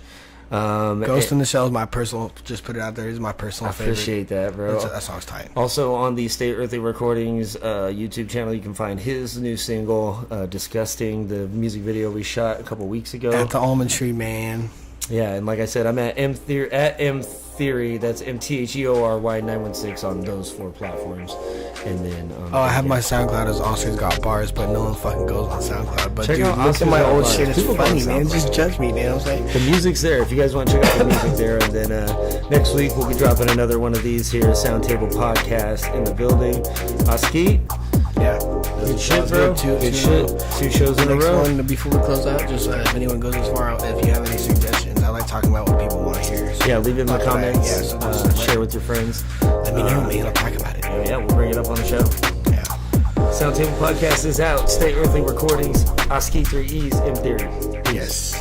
Ghost in the Shell is my personal. Just put it out there. It's my personal favorite. I appreciate that, bro. That song's tight. Also on the Stay Earthly Recordings YouTube channel, you can find his new single, "Disgusting," the music video we shot a couple weeks ago at the Almond Tree, man. Yeah, and like I said, I'm at M Theory. That's MTHEORY916 on those 4 platforms. And then I have my SoundCloud as Oscar's Got Bars, but no one fucking goes on SoundCloud. But check dude, out look at my old bars. shit. It's funny, man. Just judge me, man. I'm saying the music's there. If you guys want to check out the music there, and then next week we'll be dropping another one of these here, Soundtable Podcast in the building. Oskeeet. Yeah. Good shit, bro. Good shit. 2 shows in a row. Before we close out, just if anyone goes this far out, if you have any suggestions, I like talking about what people want to hear. So leave it in the comments. Share with your friends. Let me know, man. I'll talk about it. Yeah, we'll bring it up on the show. Yeah. Soundtable Podcast is out. Stay Earthly Recordings. Oskeeet, 3 E's, M Theory. Yes.